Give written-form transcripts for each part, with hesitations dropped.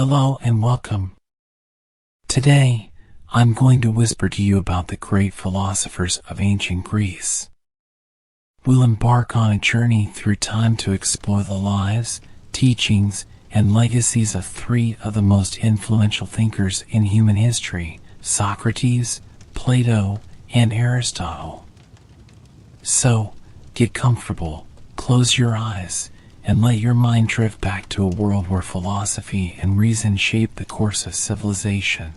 Hello and welcome. Today, I'm going to whisper to you about the great philosophers of ancient Greece. We'll embark on a journey through time to explore the lives, teachings, and legacies of three of the most influential thinkers in human history: Socrates, Plato, and Aristotle. So, get comfortable, close your eyes, and let your mind drift back to a world where philosophy and reason shape the course of civilization.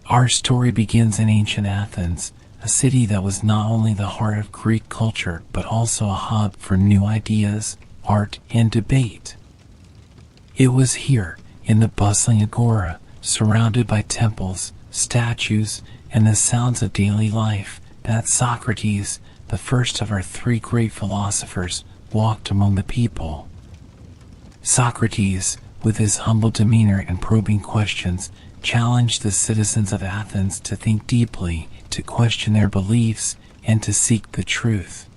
Our story begins in ancient Athens, a city that was not only the heart of Greek culture but also a hub for new ideas, art, and debate. It was here, in the bustling agora, surrounded by temples, statues, and the sounds of daily life, that Socrates, the first of our three great philosophers, walked among the people. Socrates, with his humble demeanor and probing questions, challenged the citizens of Athens to think deeply, to question their beliefs, and to seek the truth.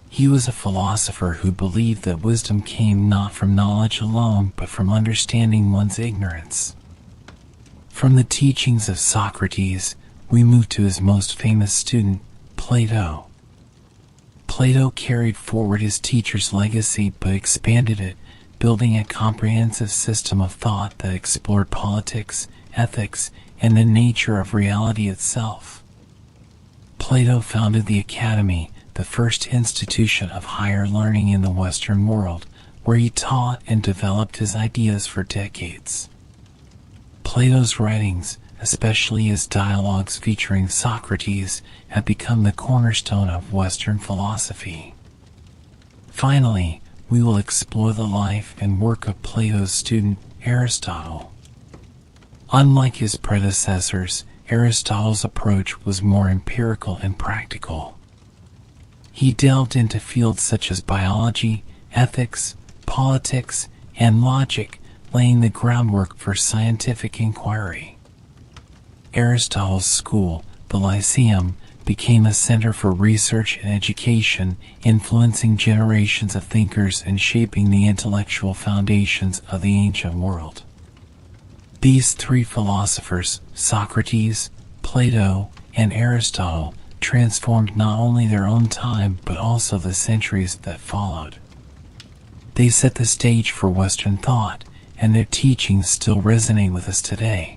He was a philosopher who believed that wisdom came not from knowledge alone, but from understanding one's ignorance. From the teachings of Socrates, we move to his most famous student, Plato. Plato carried forward his teacher's legacy but expanded it, building a comprehensive system of thought that explored politics, ethics, and the nature of reality itself. Plato founded the Academy, the first institution of higher learning in the Western world, where he taught and developed his ideas for decades. Plato's writings, especially his dialogues featuring Socrates, have become the cornerstone of Western philosophy. Finally, we will explore the life and work of Plato's student, Aristotle. Unlike his predecessors, Aristotle's approach was more empirical and practical. He delved into fields such as biology, ethics, politics, and logic, laying the groundwork for scientific inquiry. Aristotle's school, the Lyceum, became a center for research and education, influencing generations of thinkers and shaping the intellectual foundations of the ancient world. These three philosophers, Socrates, Plato, and Aristotle, transformed not only their own time but also the centuries that followed. They set the stage for Western thought, and their teachings still resonate with us today.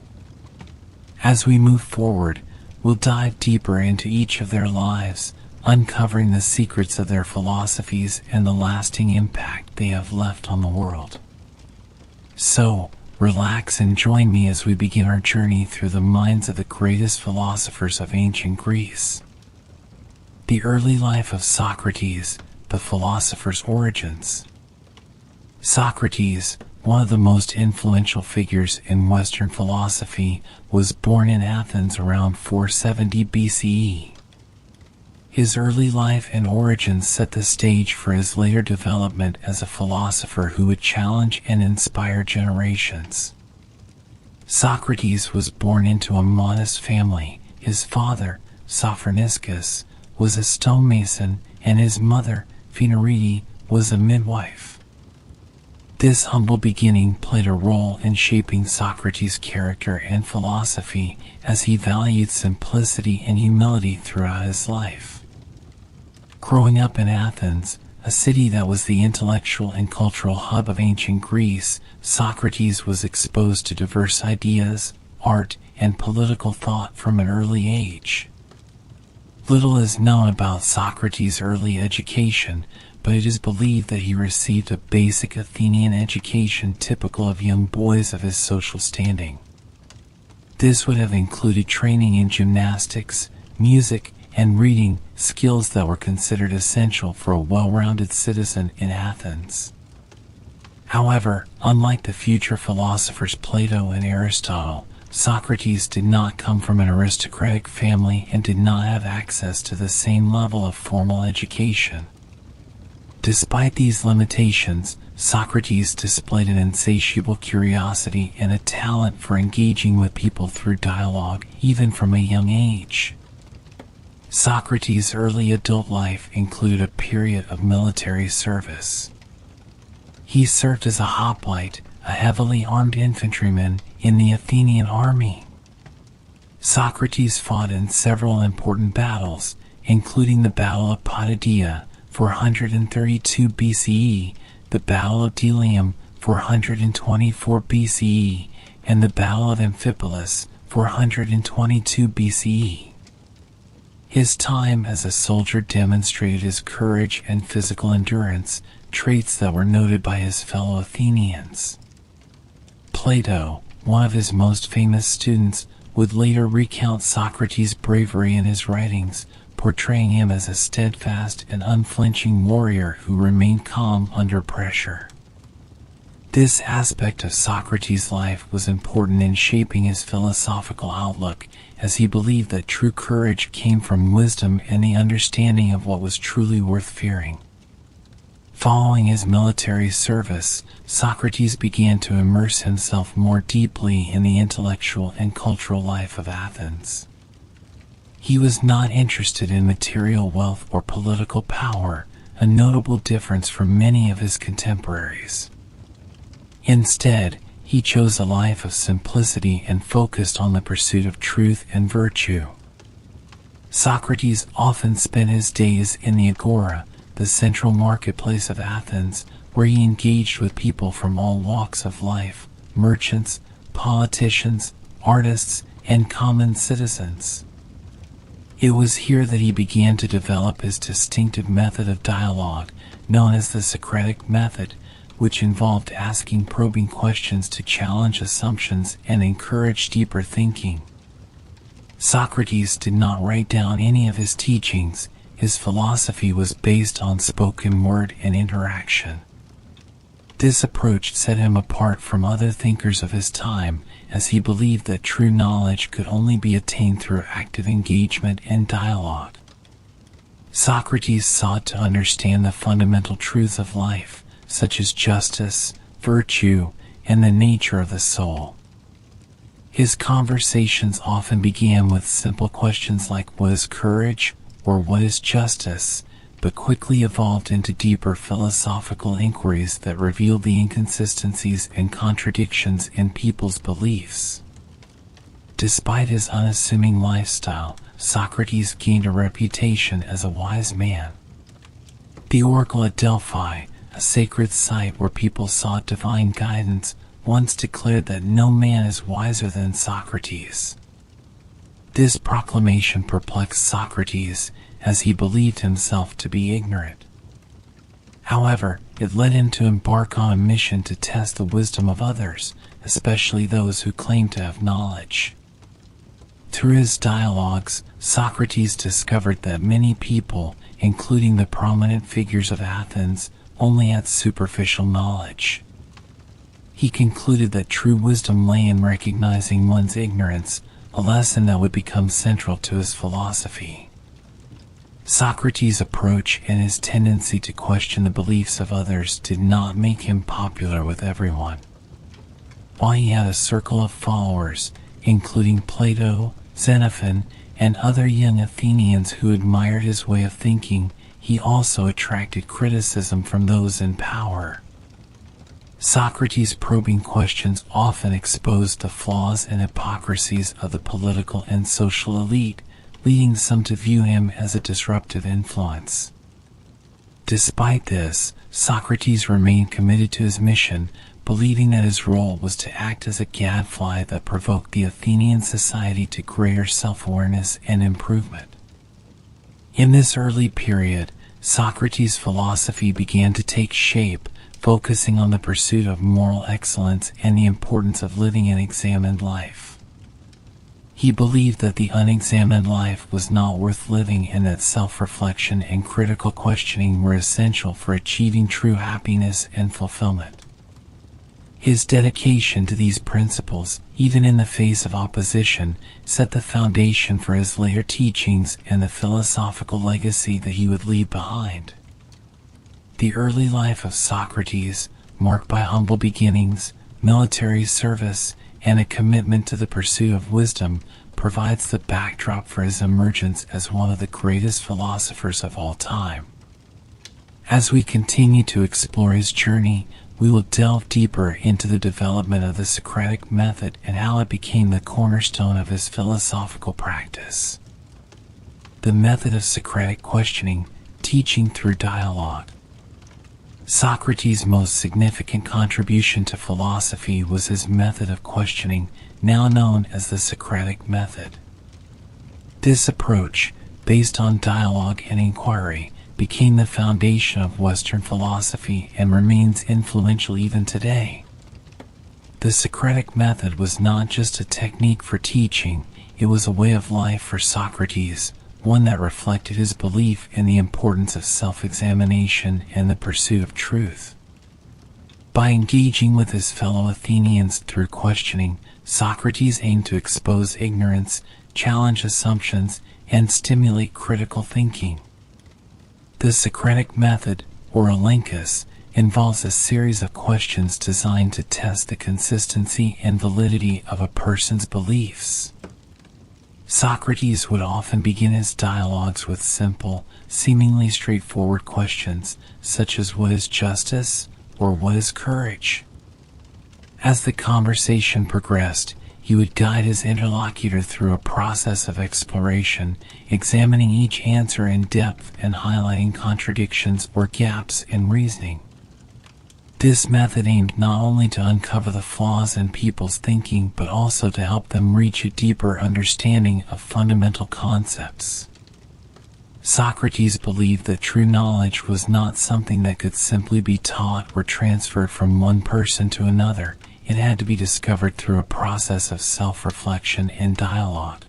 As we move forward, we'll dive deeper into each of their lives, uncovering the secrets of their philosophies and the lasting impact they have left on the world. So, relax and join me as we begin our journey through the minds of the greatest philosophers of ancient Greece. The early life of Socrates, the philosopher's origins. Socrates, one of the most influential figures in Western philosophy, was born in Athens around 470 BCE. His early life and origins set the stage for his later development as a philosopher who would challenge and inspire generations. Socrates was born into a modest family. His father, Socrates, was a stonemason, and his mother, Phinerete, was a midwife. This humble beginning played a role in shaping Socrates' character and philosophy, as he valued simplicity and humility throughout his life. Growing up in Athens, a city that was the intellectual and cultural hub of ancient Greece, Socrates was exposed to diverse ideas, art, and political thought from an early age. Little is known about Socrates' early education, but it is believed that he received a basic Athenian education typical of young boys of his social standing. This would have included training in gymnastics, music, and reading, skills that were considered essential for a well-rounded citizen in Athens. However, unlike the future philosophers Plato and Aristotle, Socrates did not come from an aristocratic family and did not have access to the same level of formal education. Despite these limitations, Socrates displayed an insatiable curiosity and a talent for engaging with people through dialogue, even from a young age. Socrates' early adult life included a period of military service. He served as a hoplite, a heavily armed infantryman in the Athenian army. Socrates fought in several important battles, including the Battle of Potidaea, 432 BCE, the Battle of Delium, 424 BCE, and the Battle of Amphipolis, 422 BCE. His time as a soldier demonstrated his courage and physical endurance, traits that were noted by his fellow Athenians. Plato, one of his most famous students, would later recount Socrates' bravery in his writings, portraying him as a steadfast and unflinching warrior who remained calm under pressure. This aspect of Socrates' life was important in shaping his philosophical outlook, as he believed that true courage came from wisdom and the understanding of what was truly worth fearing. Following his military service, Socrates began to immerse himself more deeply in the intellectual and cultural life of Athens. He was not interested in material wealth or political power, a notable difference from many of his contemporaries. Instead, he chose a life of simplicity and focused on the pursuit of truth and virtue. Socrates often spent his days in the agora, the central marketplace of Athens, where he engaged with people from all walks of life, merchants, politicians, artists, and common citizens. It was here that he began to develop his distinctive method of dialogue, known as the Socratic method, which involved asking probing questions to challenge assumptions and encourage deeper thinking. Socrates did not write down any of his teachings. His philosophy was based on spoken word and interaction. This approach set him apart from other thinkers of his time, as he believed that true knowledge could only be attained through active engagement and dialogue. Socrates sought to understand the fundamental truths of life, such as justice, virtue, and the nature of the soul. His conversations often began with simple questions like what is courage, or what is justice, but quickly evolved into deeper philosophical inquiries that revealed the inconsistencies and contradictions in people's beliefs. Despite his unassuming lifestyle, Socrates gained a reputation as a wise man. The oracle at Delphi, a sacred site where people sought divine guidance, once declared that no man is wiser than Socrates. This proclamation perplexed Socrates, as he believed himself to be ignorant. However, it led him to embark on a mission to test the wisdom of others, especially those who claimed to have knowledge. Through his dialogues, Socrates discovered that many people, including the prominent figures of Athens, only had superficial knowledge. He concluded that true wisdom lay in recognizing one's ignorance, a lesson that would become central to his philosophy. Socrates' approach and his tendency to question the beliefs of others did not make him popular with everyone. While he had a circle of followers, including Plato, Xenophon, and other young Athenians who admired his way of thinking, he also attracted criticism from those in power. Socrates' probing questions often exposed the flaws and hypocrisies of the political and social elite, leading some to view him as a disruptive influence. Despite this, Socrates remained committed to his mission, believing that his role was to act as a gadfly that provoked the Athenian society to greater self-awareness and improvement. In this early period, Socrates' philosophy began to take shape, focusing on the pursuit of moral excellence and the importance of living an examined life. He believed that the unexamined life was not worth living and that self-reflection and critical questioning were essential for achieving true happiness and fulfillment. His dedication to these principles, even in the face of opposition, set the foundation for his later teachings and the philosophical legacy that he would leave behind. The early life of Socrates, marked by humble beginnings, military service, and a commitment to the pursuit of wisdom, provides the backdrop for his emergence as one of the greatest philosophers of all time. As we continue to explore his journey, we will delve deeper into the development of the Socratic method and how it became the cornerstone of his philosophical practice. The method of Socratic questioning, teaching through dialogue. Socrates' most significant contribution to philosophy was his method of questioning, now known as the Socratic method. This approach, based on dialogue and inquiry, became the foundation of Western philosophy and remains influential even today. The Socratic method was not just a technique for teaching, it was a way of life for Socrates, one that reflected his belief in the importance of self-examination and the pursuit of truth. By engaging with his fellow Athenians through questioning, Socrates aimed to expose ignorance, challenge assumptions, and stimulate critical thinking. The Socratic method, or elenchus, involves a series of questions designed to test the consistency and validity of a person's beliefs. Socrates would often begin his dialogues with simple, seemingly straightforward questions, such as what is justice, or what is courage? As the conversation progressed, he would guide his interlocutor through a process of exploration, examining each answer in depth and highlighting contradictions or gaps in reasoning. This method aimed not only to uncover the flaws in people's thinking but also to help them reach a deeper understanding of fundamental concepts. Socrates believed that true knowledge was not something that could simply be taught or transferred from one person to another. It had to be discovered through a process of self-reflection and dialogue.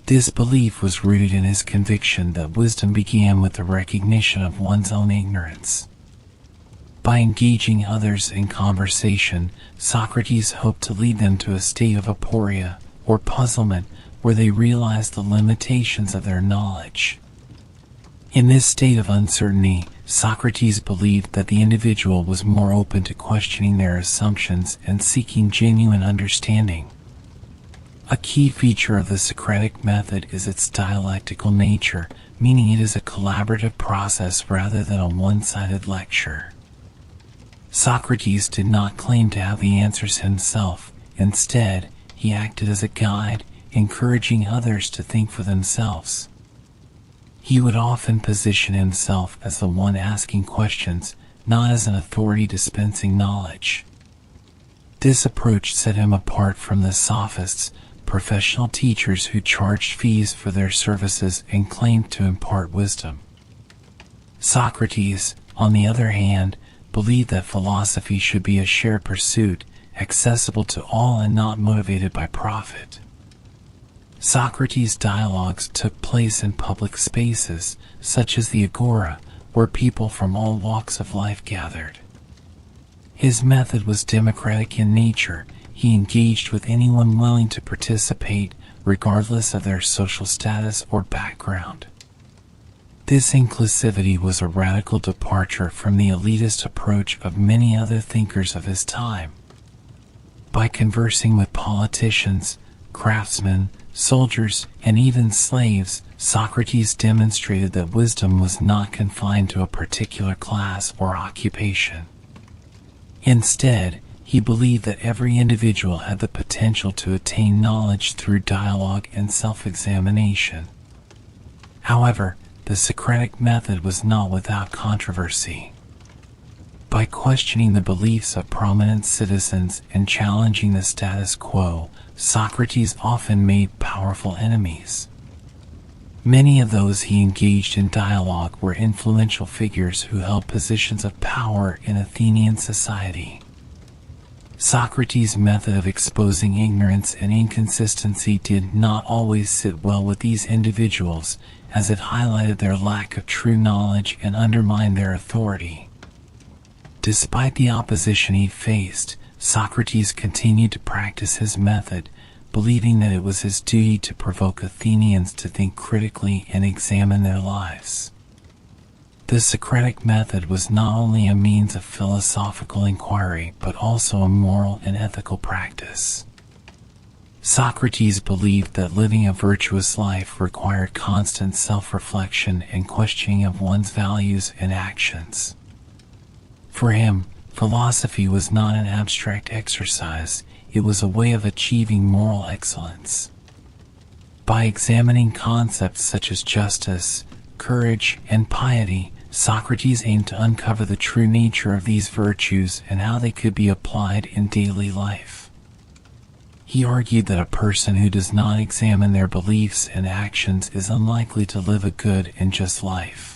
This belief was rooted in his conviction that wisdom began with the recognition of one's own ignorance. By engaging others in conversation, Socrates hoped to lead them to a state of aporia, or puzzlement, where they realized the limitations of their knowledge. In this state of uncertainty, Socrates believed that the individual was more open to questioning their assumptions and seeking genuine understanding. A key feature of the Socratic method is its dialectical nature, meaning it is a collaborative process rather than a one-sided lecture. Socrates did not claim to have the answers himself. Instead, he acted as a guide, encouraging others to think for themselves. He would often position himself as the one asking questions, not as an authority dispensing knowledge. This approach set him apart from the sophists, professional teachers who charged fees for their services and claimed to impart wisdom. Socrates, on the other hand, believed that philosophy should be a shared pursuit, accessible to all and not motivated by profit. Socrates' dialogues took place in public spaces, such as the agora, where people from all walks of life gathered. His method was democratic in nature. He engaged with anyone willing to participate, regardless of their social status or background. This inclusivity was a radical departure from the elitist approach of many other thinkers of his time. By conversing with politicians, craftsmen, soldiers, and even slaves, Socrates demonstrated that wisdom was not confined to a particular class or occupation. Instead, he believed that every individual had the potential to attain knowledge through dialogue and self-examination. However, the Socratic method was not without controversy. By questioning the beliefs of prominent citizens and challenging the status quo, Socrates often made powerful enemies. Many of those he engaged in dialogue were influential figures who held positions of power in Athenian society. Socrates' method of exposing ignorance and inconsistency did not always sit well with these individuals, as it highlighted their lack of true knowledge and undermined their authority. Despite the opposition he faced, Socrates continued to practice his method, believing that it was his duty to provoke Athenians to think critically and examine their lives. The Socratic method was not only a means of philosophical inquiry, but also a moral and ethical practice. Socrates believed that living a virtuous life required constant self-reflection and questioning of one's values and actions. For him, philosophy was not an abstract exercise, it was a way of achieving moral excellence. By examining concepts such as justice, courage, and piety, Socrates aimed to uncover the true nature of these virtues and how they could be applied in daily life. He argued that a person who does not examine their beliefs and actions is unlikely to live a good and just life.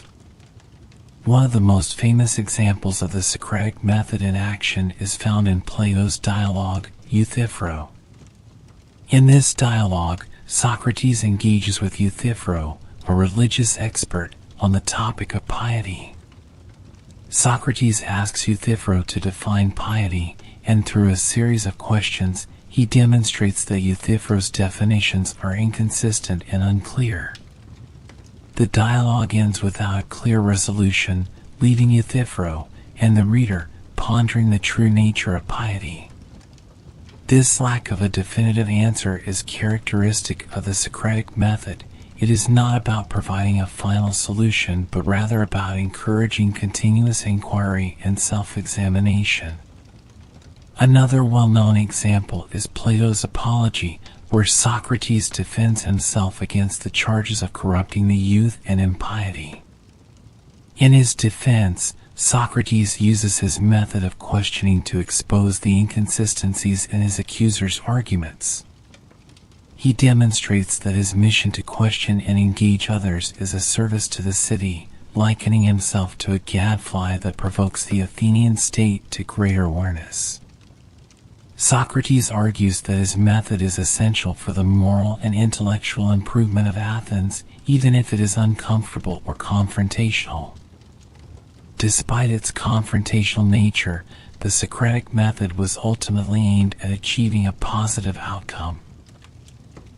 One of the most famous examples of the Socratic method in action is found in Plato's dialogue, Euthyphro. In this dialogue, Socrates engages with Euthyphro, a religious expert, on the topic of piety. Socrates asks Euthyphro to define piety, and through a series of questions, he demonstrates that Euthyphro's definitions are inconsistent and unclear. The dialogue ends without a clear resolution, leaving Euthyphro and the reader pondering the true nature of piety. This lack of a definitive answer is characteristic of the Socratic method. It is not about providing a final solution, but rather about encouraging continuous inquiry and self-examination. Another well-known example is Plato's Apology, where Socrates defends himself against the charges of corrupting the youth and impiety. In his defense, Socrates uses his method of questioning to expose the inconsistencies in his accuser's arguments. He demonstrates that his mission to question and engage others is a service to the city, likening himself to a gadfly that provokes the Athenian state to greater awareness. Socrates argues that his method is essential for the moral and intellectual improvement of Athens, even if it is uncomfortable or confrontational. Despite its confrontational nature, the Socratic method was ultimately aimed at achieving a positive outcome.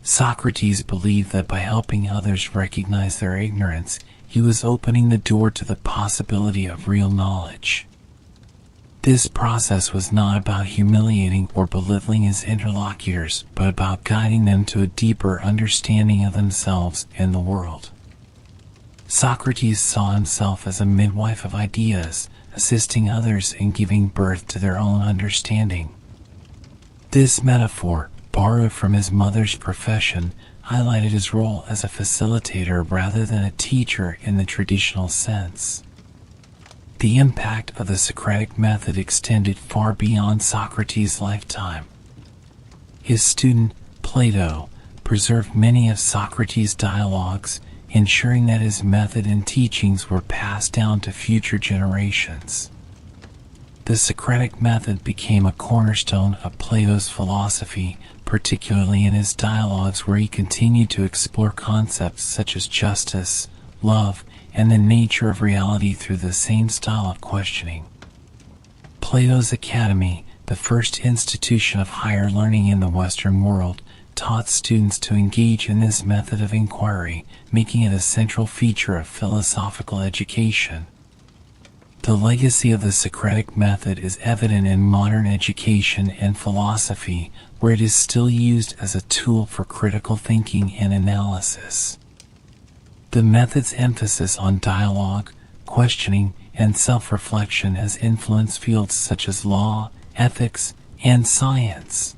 Socrates believed that by helping others recognize their ignorance, he was opening the door to the possibility of real knowledge. This process was not about humiliating or belittling his interlocutors, but about guiding them to a deeper understanding of themselves and the world. Socrates saw himself as a midwife of ideas, assisting others in giving birth to their own understanding. This metaphor, borrowed from his mother's profession, highlighted his role as a facilitator rather than a teacher in the traditional sense. The impact of the Socratic method extended far beyond Socrates' lifetime. His student, Plato, preserved many of Socrates' dialogues, ensuring that his method and teachings were passed down to future generations. The Socratic method became a cornerstone of Plato's philosophy, particularly in his dialogues where he continued to explore concepts such as justice, love, and the nature of reality through the same style of questioning. Plato's Academy, the first institution of higher learning in the Western world, taught students to engage in this method of inquiry, making it a central feature of philosophical education. The legacy of the Socratic method is evident in modern education and philosophy, where it is still used as a tool for critical thinking and analysis. The method's emphasis on dialogue, questioning, and self-reflection has influenced fields such as law, ethics, and science.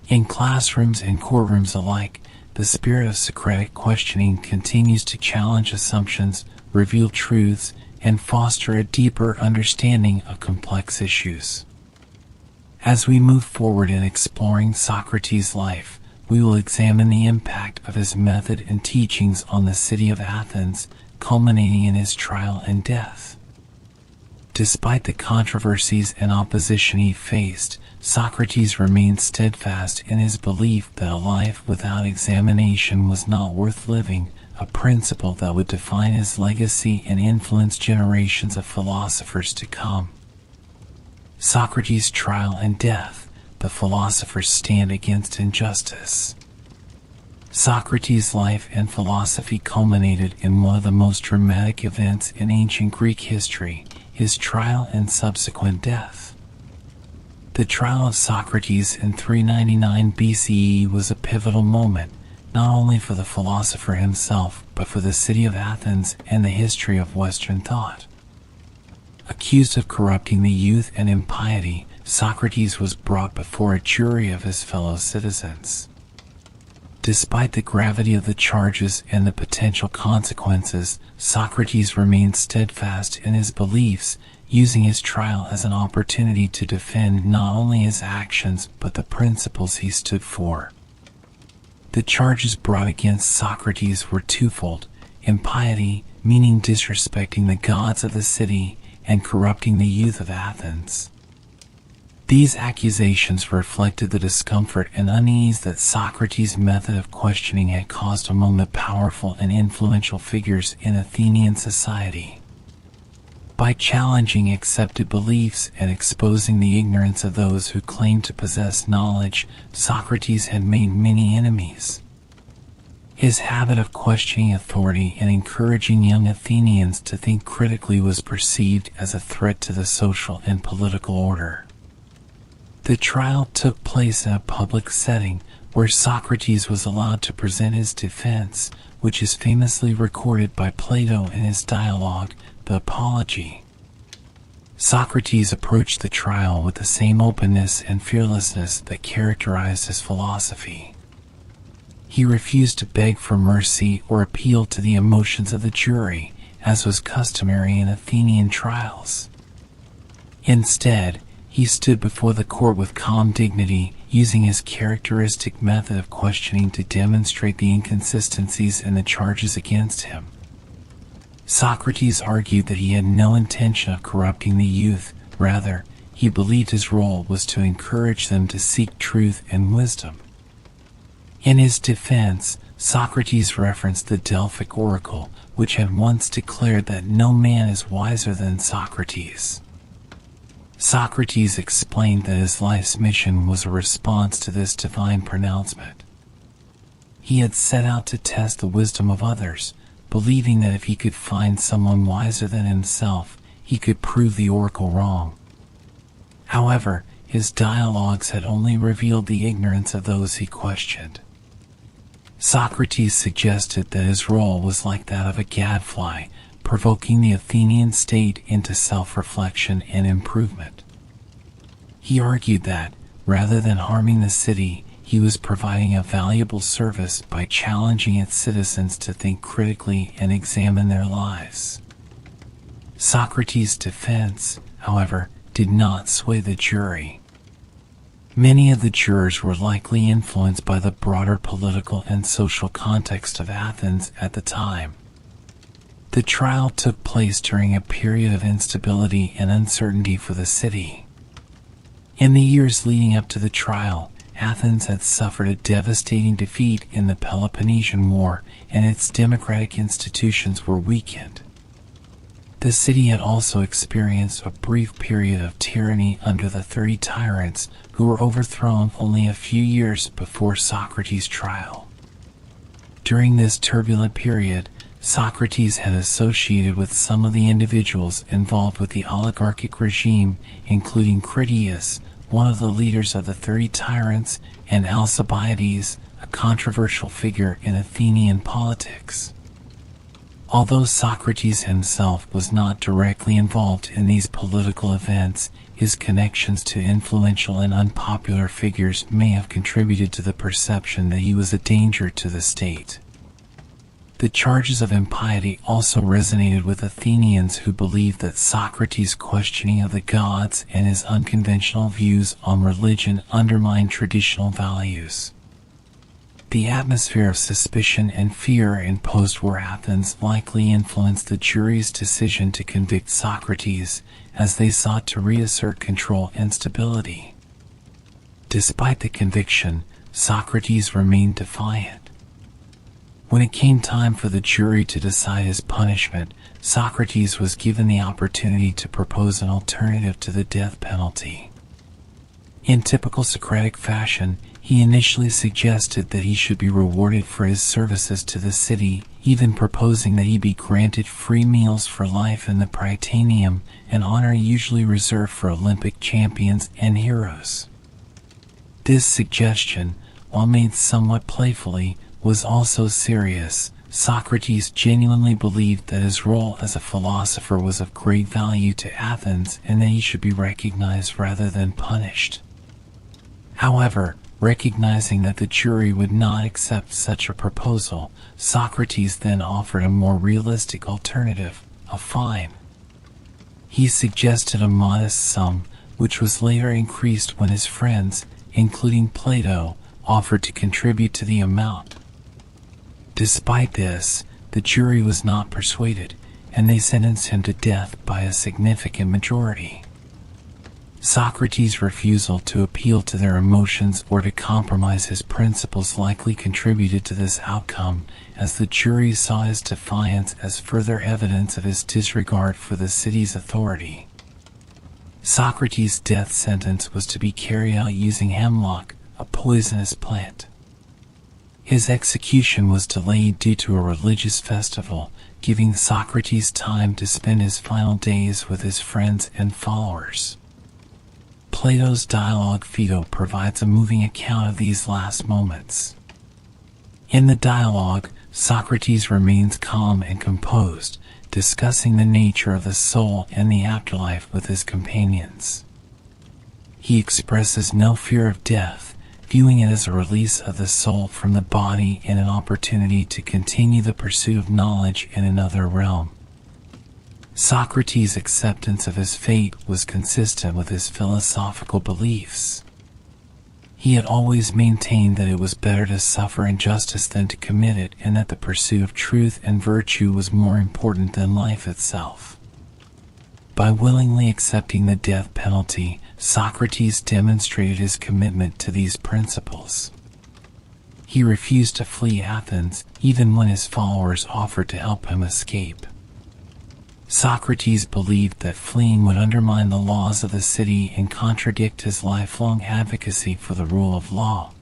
In classrooms and courtrooms alike, the spirit of Socratic questioning continues to challenge assumptions, reveal truths, and foster a deeper understanding of complex issues. As we move forward in exploring Socrates' life, we will examine the impact of his method and teachings on the city of Athens, culminating in his trial and death. Despite the controversies and opposition he faced, Socrates remained steadfast in his belief that a life without examination was not worth living, a principle that would define his legacy and influence generations of philosophers to come. Socrates' trial and death, the philosopher's stand against injustice. Socrates' life and philosophy culminated in one of the most dramatic events in ancient Greek history, his trial and subsequent death. The trial of Socrates in 399 BCE was a pivotal moment, not only for the philosopher himself, but for the city of Athens and the history of Western thought. Accused of corrupting the youth and impiety, Socrates was brought before a jury of his fellow citizens. Despite the gravity of the charges and the potential consequences, Socrates remained steadfast in his beliefs, using his trial as an opportunity to defend not only his actions but the principles he stood for. The charges brought against Socrates were twofold: impiety, meaning disrespecting the gods of the city, and corrupting the youth of Athens. These accusations reflected the discomfort and unease that Socrates' method of questioning had caused among the powerful and influential figures in Athenian society. By challenging accepted beliefs and exposing the ignorance of those who claimed to possess knowledge, Socrates had made many enemies. His habit of questioning authority and encouraging young Athenians to think critically was perceived as a threat to the social and political order. The trial took place in a public setting where Socrates was allowed to present his defense, which is famously recorded by Plato in his dialogue, The Apology. Socrates approached the trial with the same openness and fearlessness that characterized his philosophy. He refused to beg for mercy or appeal to the emotions of the jury, as was customary in Athenian trials. Instead, he stood before the court with calm dignity, using his characteristic method of questioning to demonstrate the inconsistencies in the charges against him. Socrates argued that he had no intention of corrupting the youth. Rather, he believed his role was to encourage them to seek truth and wisdom. In his defense, Socrates referenced the Delphic oracle, which had once declared that no man is wiser than Socrates. Socrates explained that his life's mission was a response to this divine pronouncement. He had set out to test the wisdom of others, believing that if he could find someone wiser than himself, he could prove the oracle wrong. However, his dialogues had only revealed the ignorance of those he questioned. Socrates suggested that his role was like that of a gadfly, provoking the Athenian state into self-reflection and improvement. He argued that, rather than harming the city, he was providing a valuable service by challenging its citizens to think critically and examine their lives. Socrates' defense, however, did not sway the jury. Many of the jurors were likely influenced by the broader political and social context of Athens at the time. The trial took place during a period of instability and uncertainty for the city. In the years leading up to the trial, Athens had suffered a devastating defeat in the Peloponnesian War, and its democratic institutions were weakened. The city had also experienced a brief period of tyranny under the 30 tyrants who were overthrown only a few years before Socrates' trial. During this turbulent period, Socrates had associated with some of the individuals involved with the oligarchic regime, including Critias, one of the leaders of the 30 tyrants, and Alcibiades, a controversial figure in Athenian politics. Although Socrates himself was not directly involved in these political events, his connections to influential and unpopular figures may have contributed to the perception that he was a danger to the state. The charges of impiety also resonated with Athenians who believed that Socrates' questioning of the gods and his unconventional views on religion undermined traditional values. The atmosphere of suspicion and fear in post-war Athens likely influenced the jury's decision to convict Socrates, as they sought to reassert control and stability. Despite the conviction, Socrates remained defiant. When it came time for the jury to decide his punishment, Socrates was given the opportunity to propose an alternative to the death penalty. In typical Socratic fashion, he initially suggested that he should be rewarded for his services to the city, even proposing that he be granted free meals for life in the Prytaneum, an honor usually reserved for Olympic champions and heroes. This suggestion, while made somewhat playfully, was also serious, Socrates genuinely believed that his role as a philosopher was of great value to Athens and that he should be recognized rather than punished. However, recognizing that the jury would not accept such a proposal, Socrates then offered a more realistic alternative, a fine. He suggested a modest sum, which was later increased when his friends, including Plato, offered to contribute to the amount. Despite this, the jury was not persuaded, and they sentenced him to death by a significant majority. Socrates' refusal to appeal to their emotions or to compromise his principles likely contributed to this outcome, as the jury saw his defiance as further evidence of his disregard for the city's authority. Socrates' death sentence was to be carried out using hemlock, a poisonous plant. His execution was delayed due to a religious festival, giving Socrates time to spend his final days with his friends and followers. Plato's dialogue Phaedo provides a moving account of these last moments. In the dialogue, Socrates remains calm and composed, discussing the nature of the soul and the afterlife with his companions. He expresses no fear of death, viewing it as a release of the soul from the body and an opportunity to continue the pursuit of knowledge in another realm. Socrates' acceptance of his fate was consistent with his philosophical beliefs. He had always maintained that it was better to suffer injustice than to commit it, and that the pursuit of truth and virtue was more important than life itself. By willingly accepting the death penalty, Socrates demonstrated his commitment to these principles. He refused to flee Athens, even when his followers offered to help him escape. Socrates believed that fleeing would undermine the laws of the city and contradict his lifelong advocacy for the rule of law.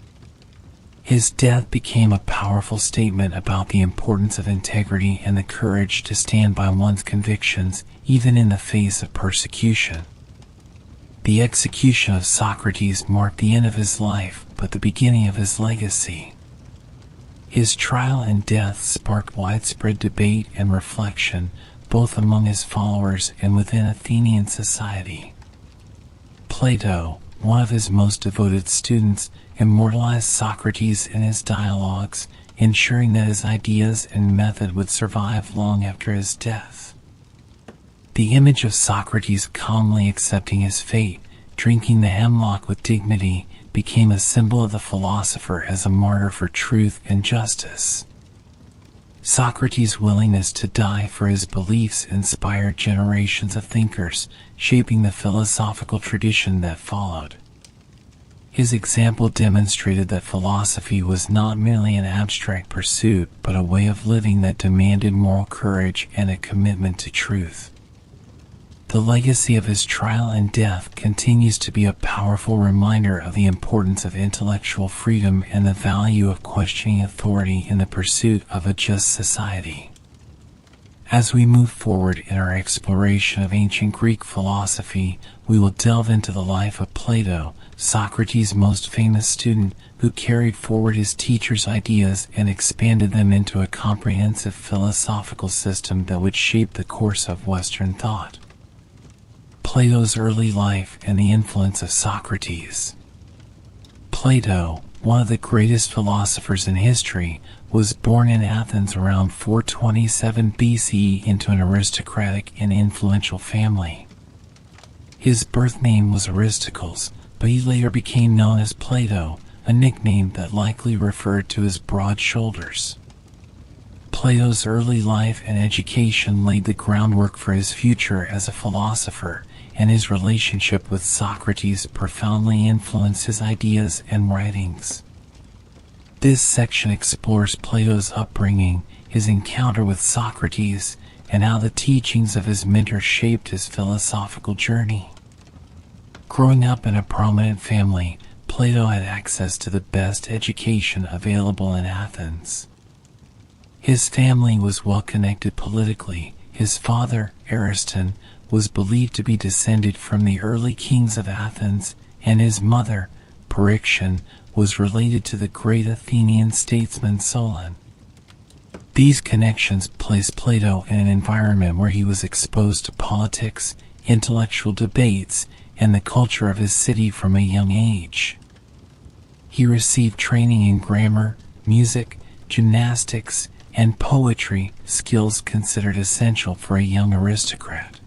His death became a powerful statement about the importance of integrity and the courage to stand by one's convictions, even in the face of persecution. The execution of Socrates marked the end of his life, but the beginning of his legacy. His trial and death sparked widespread debate and reflection, both among his followers and within Athenian society. Plato, one of his most devoted students, immortalized Socrates in his dialogues, ensuring that his ideas and method would survive long after his death. The image of Socrates calmly accepting his fate, drinking the hemlock with dignity, became a symbol of the philosopher as a martyr for truth and justice. Socrates' willingness to die for his beliefs inspired generations of thinkers, shaping the philosophical tradition that followed. His example demonstrated that philosophy was not merely an abstract pursuit, but a way of living that demanded moral courage and a commitment to truth. The legacy of his trial and death continues to be a powerful reminder of the importance of intellectual freedom and the value of questioning authority in the pursuit of a just society. As we move forward in our exploration of ancient Greek philosophy, we will delve into the life of Plato, Socrates' most famous student, who carried forward his teacher's ideas and expanded them into a comprehensive philosophical system that would shape the course of Western thought. Plato's early life and the influence of Socrates. Plato, one of the greatest philosophers in history, was born in Athens around 427 BCE into an aristocratic and influential family. His birth name was Aristotle, but he later became known as Plato, a nickname that likely referred to his broad shoulders. Plato's early life and education laid the groundwork for his future as a philosopher, and his relationship with Socrates profoundly influenced his ideas and writings. This section explores Plato's upbringing, his encounter with Socrates, and how the teachings of his mentor shaped his philosophical journey. Growing up in a prominent family, Plato had access to the best education available in Athens. His family was well connected politically. His father, Aristotle, was believed to be descended from the early kings of Athens, and his mother, Pyrrhiction, was related to the great Athenian statesman Solon. These connections placed Plato in an environment where he was exposed to politics, intellectual debates, and the culture of his city from a young age. He received training in grammar, music, gymnastics, and poetry, skills considered essential for a young aristocrat.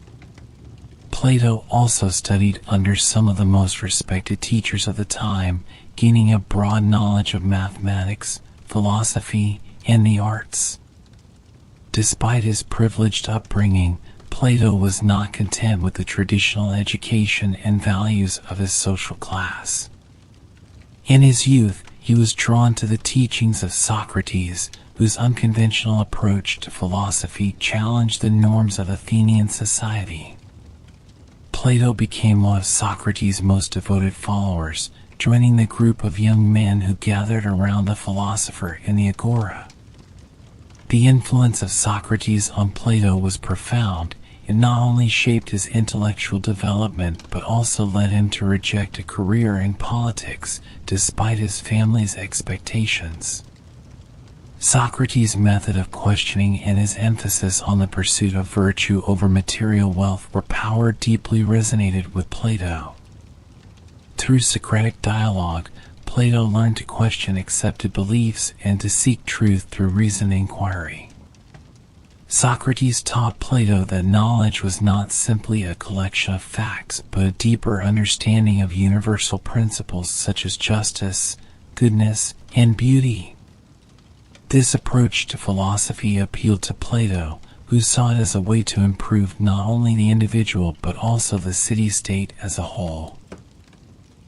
Plato also studied under some of the most respected teachers of the time, gaining a broad knowledge of mathematics, philosophy, and the arts. Despite his privileged upbringing, Plato was not content with the traditional education and values of his social class. In his youth, he was drawn to the teachings of Socrates, whose unconventional approach to philosophy challenged the norms of Athenian society. Plato became one of Socrates' most devoted followers, joining the group of young men who gathered around the philosopher in the agora. The influence of Socrates on Plato was profound. It not only shaped his intellectual development but also led him to reject a career in politics, despite his family's expectations. Socrates' method of questioning and his emphasis on the pursuit of virtue over material wealth or power deeply resonated with Plato. Through Socratic dialogue, Plato learned to question accepted beliefs and to seek truth through reasoned inquiry. Socrates taught Plato that knowledge was not simply a collection of facts, but a deeper understanding of universal principles such as justice, goodness, and beauty. This approach to philosophy appealed to Plato, who saw it as a way to improve not only the individual but also the city-state as a whole.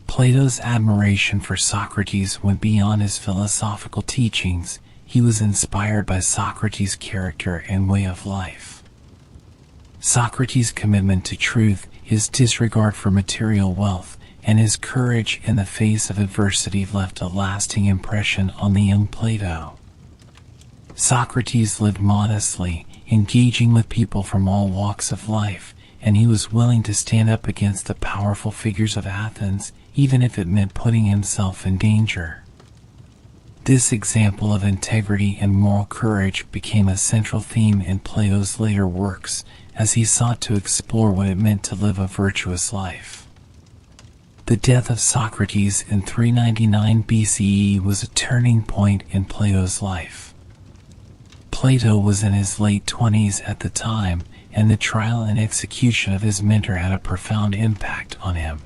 Plato's admiration for Socrates went beyond his philosophical teachings. He was inspired by Socrates' character and way of life. Socrates' commitment to truth, his disregard for material wealth, and his courage in the face of adversity left a lasting impression on the young Plato. Socrates lived modestly, engaging with people from all walks of life, and he was willing to stand up against the powerful figures of Athens, even if it meant putting himself in danger. This example of integrity and moral courage became a central theme in Plato's later works, as he sought to explore what it meant to live a virtuous life. The death of Socrates in 399 BCE was a turning point in Plato's life. Plato was in his late 20s at the time, and the trial and execution of his mentor had a profound impact on him.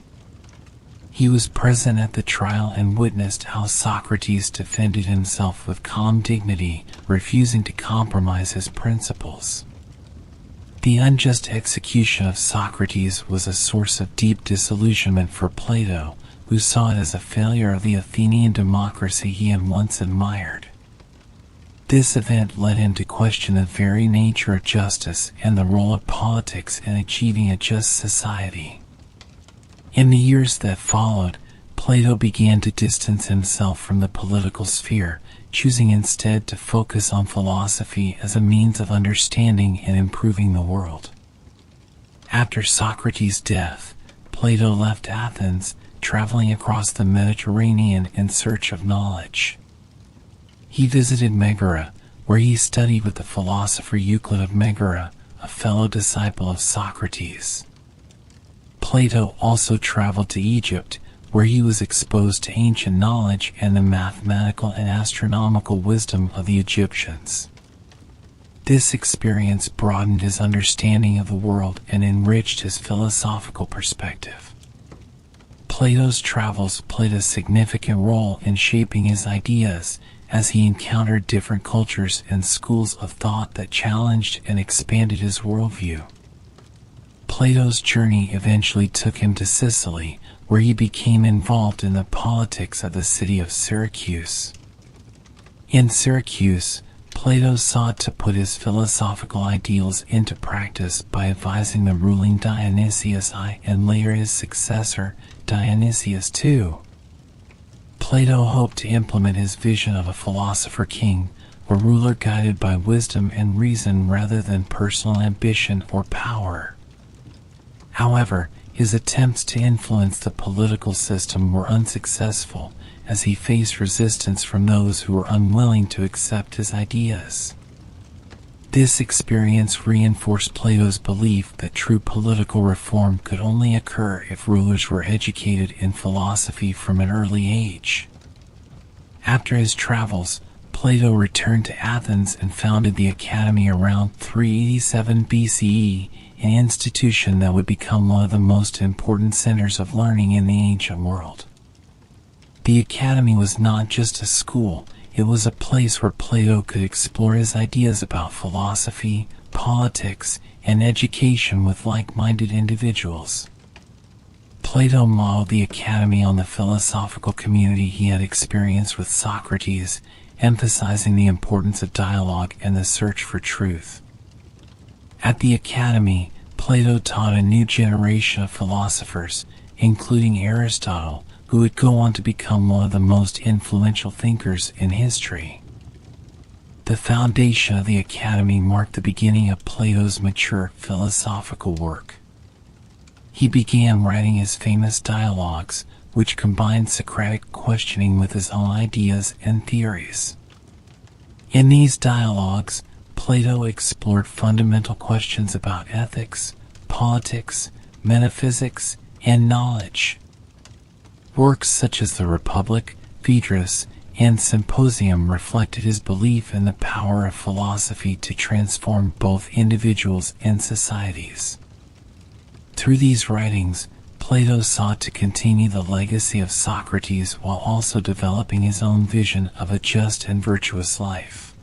He was present at the trial and witnessed how Socrates defended himself with calm dignity, refusing to compromise his principles. The unjust execution of Socrates was a source of deep disillusionment for Plato, who saw it as a failure of the Athenian democracy he had once admired. This event led him to question the very nature of justice and the role of politics in achieving a just society. In the years that followed, Plato began to distance himself from the political sphere, choosing instead to focus on philosophy as a means of understanding and improving the world. After Socrates' death, Plato left Athens, traveling across the Mediterranean in search of knowledge. He visited Megara, where he studied with the philosopher Euclid of Megara, a fellow disciple of Socrates. Plato also traveled to Egypt, where he was exposed to ancient knowledge and the mathematical and astronomical wisdom of the Egyptians. This experience broadened his understanding of the world and enriched his philosophical perspective. Plato's travels played a significant role in shaping his ideas, as he encountered different cultures and schools of thought that challenged and expanded his worldview. Plato's journey eventually took him to Sicily, where he became involved in the politics of the city of Syracuse. In Syracuse, Plato sought to put his philosophical ideals into practice by advising the ruling Dionysius I and later his successor, Dionysius II. Plato hoped to implement his vision of a philosopher king, a ruler guided by wisdom and reason rather than personal ambition or power. However, his attempts to influence the political system were unsuccessful, as he faced resistance from those who were unwilling to accept his ideas. This experience reinforced Plato's belief that true political reform could only occur if rulers were educated in philosophy from an early age. After his travels, Plato returned to Athens and founded the Academy around 387 BCE, an institution that would become one of the most important centers of learning in the ancient world. The Academy was not just a school, it was a place where Plato could explore his ideas about philosophy, politics, and education with like-minded individuals. Plato modeled the Academy on the philosophical community he had experienced with Socrates, emphasizing the importance of dialogue and the search for truth. At the Academy, Plato taught a new generation of philosophers, including Aristotle, who would go on to become one of the most influential thinkers in history. The foundation of the Academy marked the beginning of Plato's mature philosophical work. He began writing his famous dialogues, which combined Socratic questioning with his own ideas and theories. In these dialogues, Plato explored fundamental questions about ethics, politics, metaphysics, and knowledge. Works such as the Republic, Phaedrus, and Symposium reflected his belief in the power of philosophy to transform both individuals and societies. Through these writings, Plato sought to continue the legacy of Socrates while also developing his own vision of a just and virtuous life.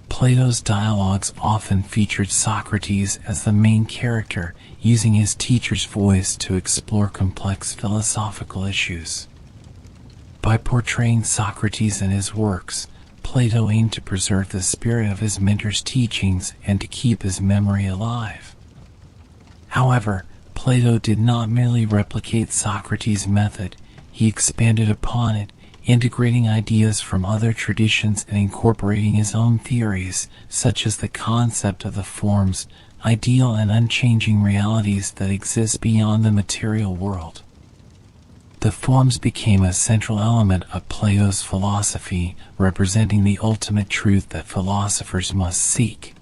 Plato's dialogues often featured Socrates as the main character, using his teacher's voice to explore complex philosophical issues. By portraying Socrates in his works, Plato aimed to preserve the spirit of his mentor's teachings and to keep his memory alive. However, Plato did not merely replicate Socrates' method, he expanded upon it, integrating ideas from other traditions and incorporating his own theories, such as the concept of the forms, ideal and unchanging realities that exist beyond the material world. The forms became a central element of Plato's philosophy, representing the ultimate truth that philosophers must seek.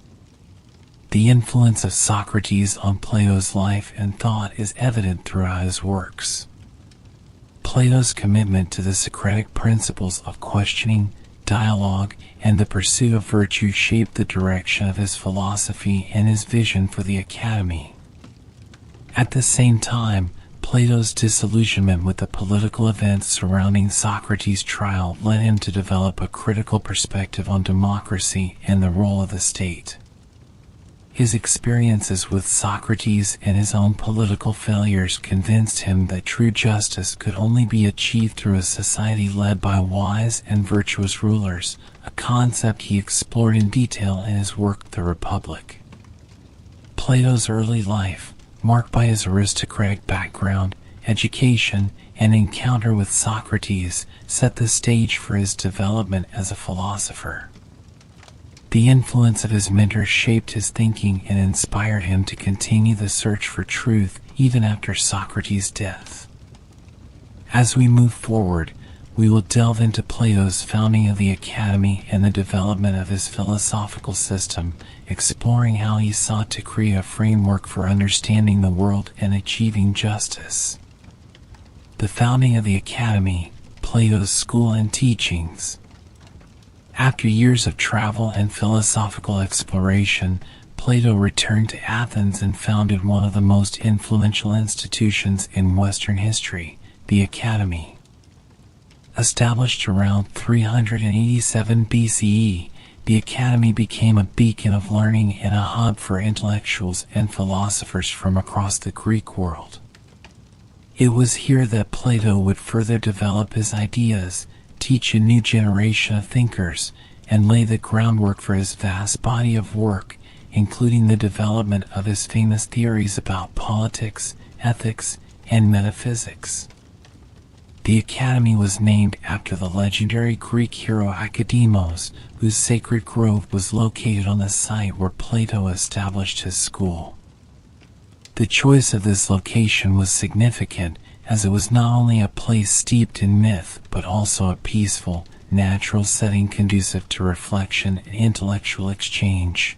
The influence of Socrates on Plato's life and thought is evident throughout his works. Plato's commitment to the Socratic principles of questioning, dialogue, and the pursuit of virtue shaped the direction of his philosophy and his vision for the Academy. At the same time, Plato's disillusionment with the political events surrounding Socrates' trial led him to develop a critical perspective on democracy and the role of the state. His experiences with Socrates and his own political failures convinced him that true justice could only be achieved through a society led by wise and virtuous rulers, a concept he explored in detail in his work The Republic. Plato's early life, marked by his aristocratic background, education, and encounter with Socrates, set the stage for his development as a philosopher. The influence of his mentor shaped his thinking and inspired him to continue the search for truth even after Socrates' death. As we move forward, we will delve into Plato's founding of the Academy and the development of his philosophical system, exploring how he sought to create a framework for understanding the world and achieving justice. The founding of the Academy, Plato's school and teachings. After years of travel and philosophical exploration, Plato returned to Athens and founded one of the most influential institutions in Western history, the Academy. Established around 387 BCE, the Academy became a beacon of learning and a hub for intellectuals and philosophers from across the Greek world. It was here that Plato would further develop his ideas, teach a new generation of thinkers, and lay the groundwork for his vast body of work, including the development of his famous theories about politics, ethics, and metaphysics. The Academy was named after the legendary Greek hero Academos, whose sacred grove was located on the site where Plato established his school. The choice of this location was significant, as it was not only a place steeped in myth but also a peaceful, natural setting conducive to reflection and intellectual exchange.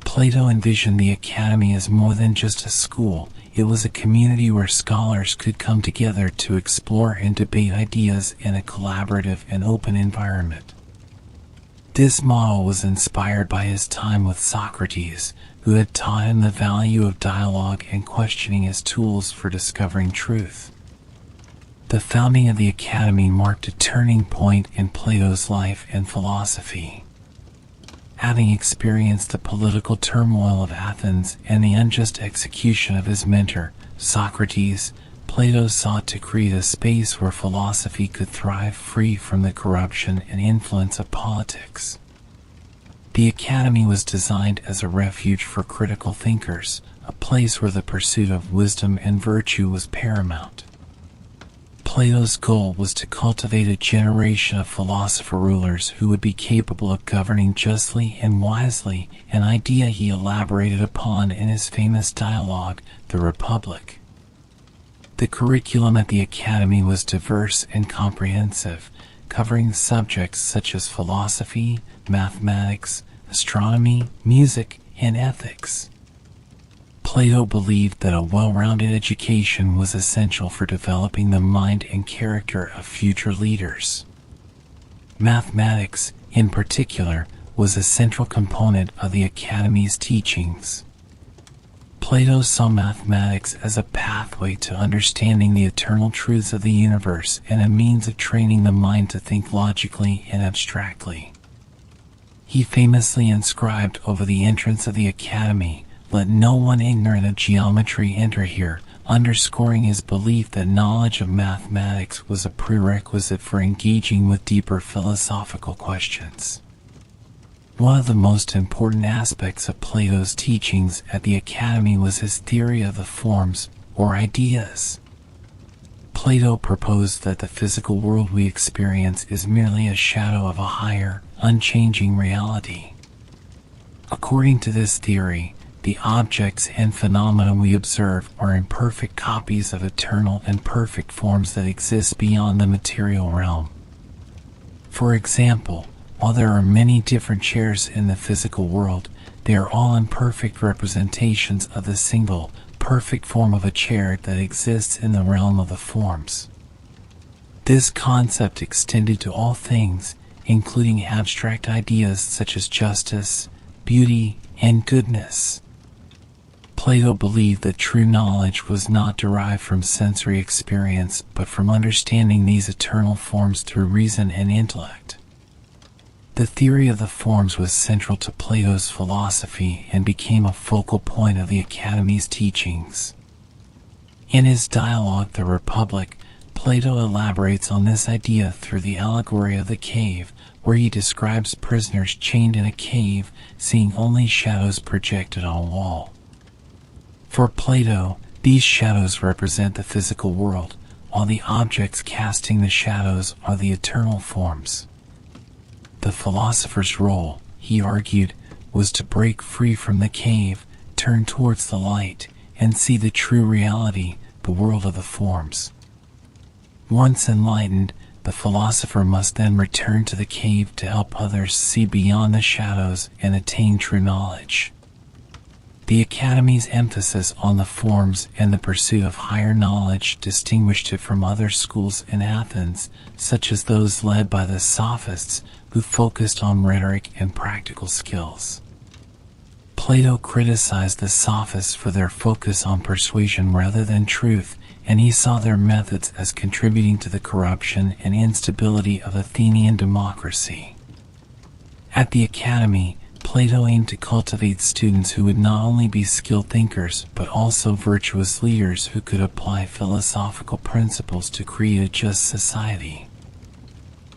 Plato envisioned the academy as more than just a school. It was a community where scholars could come together to explore and debate ideas in a collaborative and open environment. This model was inspired by his time with Socrates, who had taught him the value of dialogue and questioning as tools for discovering truth. The founding of the academy marked a turning point in Plato's life and philosophy. Having experienced the political turmoil of Athens and the unjust execution of his mentor, Socrates, Plato sought to create a space where philosophy could thrive free from the corruption and influence of politics. The academy was designed as a refuge for critical thinkers, a place where the pursuit of wisdom and virtue was paramount. Plato's goal was to cultivate a generation of philosopher rulers who would be capable of governing justly and wisely, an idea he elaborated upon in his famous dialogue, The Republic. The curriculum at the academy was diverse and comprehensive, covering subjects such as philosophy, mathematics, astronomy, music, and ethics. Plato believed that a well-rounded education was essential for developing the mind and character of future leaders. Mathematics, in particular, was a central component of the academy's teachings. Plato saw mathematics as a pathway to understanding the eternal truths of the universe and a means of training the mind to think logically and abstractly. He famously inscribed over the entrance of the academy, "Let no one ignorant of geometry enter here," underscoring his belief that knowledge of mathematics was a prerequisite for engaging with deeper philosophical questions. One of the most important aspects of Plato's teachings at the academy was his theory of the forms, or ideas. Plato proposed that the physical world we experience is merely a shadow of a higher, unchanging reality. According to this theory, the objects and phenomena we observe are imperfect copies of eternal and perfect forms that exist beyond the material realm. For example, while there are many different chairs in the physical world, they are all imperfect representations of the single, perfect form of a chair that exists in the realm of the forms. This concept extended to all things, including abstract ideas such as justice, beauty, and goodness. Plato believed that true knowledge was not derived from sensory experience, but from understanding these eternal forms through reason and intellect. The theory of the forms was central to Plato's philosophy and became a focal point of the academy's teachings. In his dialogue, The Republic, Plato elaborates on this idea through the allegory of the cave, where he describes prisoners chained in a cave, seeing only shadows projected on a wall. For Plato, these shadows represent the physical world, while the objects casting the shadows are the eternal forms. The philosopher's role, he argued, was to break free from the cave, turn towards the light, and see the true reality, the world of the forms. Once enlightened, the philosopher must then return to the cave to help others see beyond the shadows and attain true knowledge. The academy's emphasis on the forms and the pursuit of higher knowledge distinguished it from other schools in Athens, such as those led by the Sophists, who focused on rhetoric and practical skills. Plato criticized the Sophists for their focus on persuasion rather than truth, and he saw their methods as contributing to the corruption and instability of Athenian democracy. At the academy, Plato aimed to cultivate students who would not only be skilled thinkers, but also virtuous leaders who could apply philosophical principles to create a just society.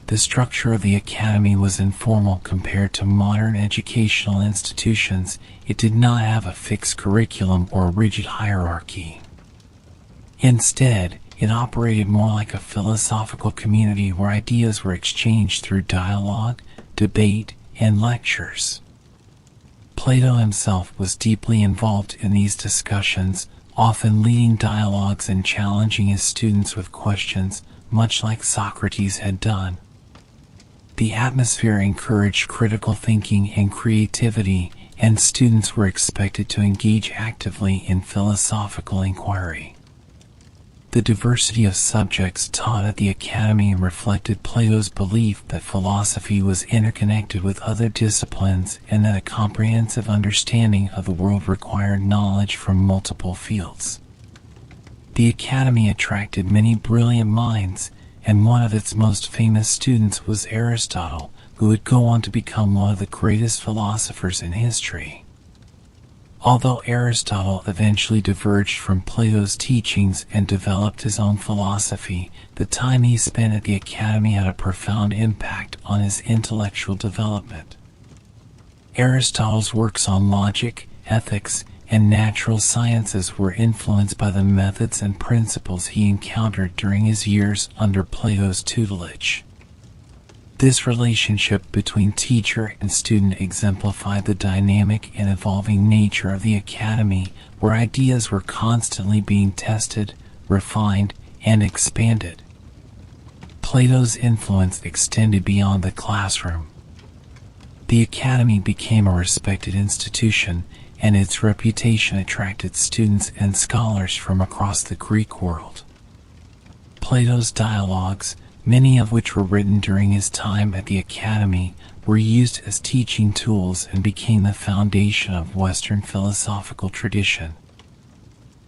The structure of the academy was informal compared to modern educational institutions. It did not have a fixed curriculum or a rigid hierarchy. Instead, it operated more like a philosophical community where ideas were exchanged through dialogue, debate, and lectures. Plato himself was deeply involved in these discussions, often leading dialogues and challenging his students with questions, much like Socrates had done. The atmosphere encouraged critical thinking and creativity, and students were expected to engage actively in philosophical inquiry. The diversity of subjects taught at the academy reflected Plato's belief that philosophy was interconnected with other disciplines and that a comprehensive understanding of the world required knowledge from multiple fields. The academy attracted many brilliant minds, and one of its most famous students was Aristotle, who would go on to become one of the greatest philosophers in history. Although Aristotle eventually diverged from Plato's teachings and developed his own philosophy, the time he spent at the academy had a profound impact on his intellectual development. Aristotle's works on logic, ethics, and natural sciences were influenced by the methods and principles he encountered during his years under Plato's tutelage. This relationship between teacher and student exemplified the dynamic and evolving nature of the academy, where ideas were constantly being tested, refined, and expanded. Plato's influence extended beyond the classroom. The academy became a respected institution, and its reputation attracted students and scholars from across the Greek world. Plato's dialogues, many of which were written during his time at the academy, were used as teaching tools and became the foundation of Western philosophical tradition.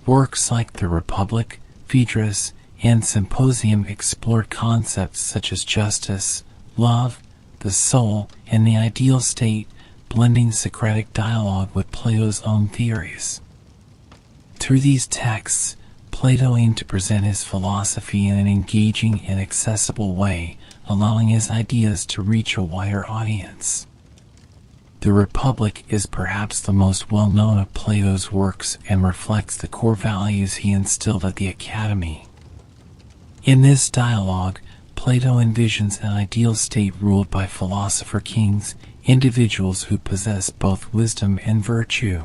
Works like the Republic, Phaedrus, and Symposium explored concepts such as justice, love, the soul, and the ideal state, blending Socratic dialogue with Plato's own theories. Through these texts, Plato aimed to present his philosophy in an engaging and accessible way, allowing his ideas to reach a wider audience. The Republic is perhaps the most well-known of Plato's works and reflects the core values he instilled at the academy. In this dialogue, Plato envisions an ideal state ruled by philosopher kings, individuals who possess both wisdom and virtue.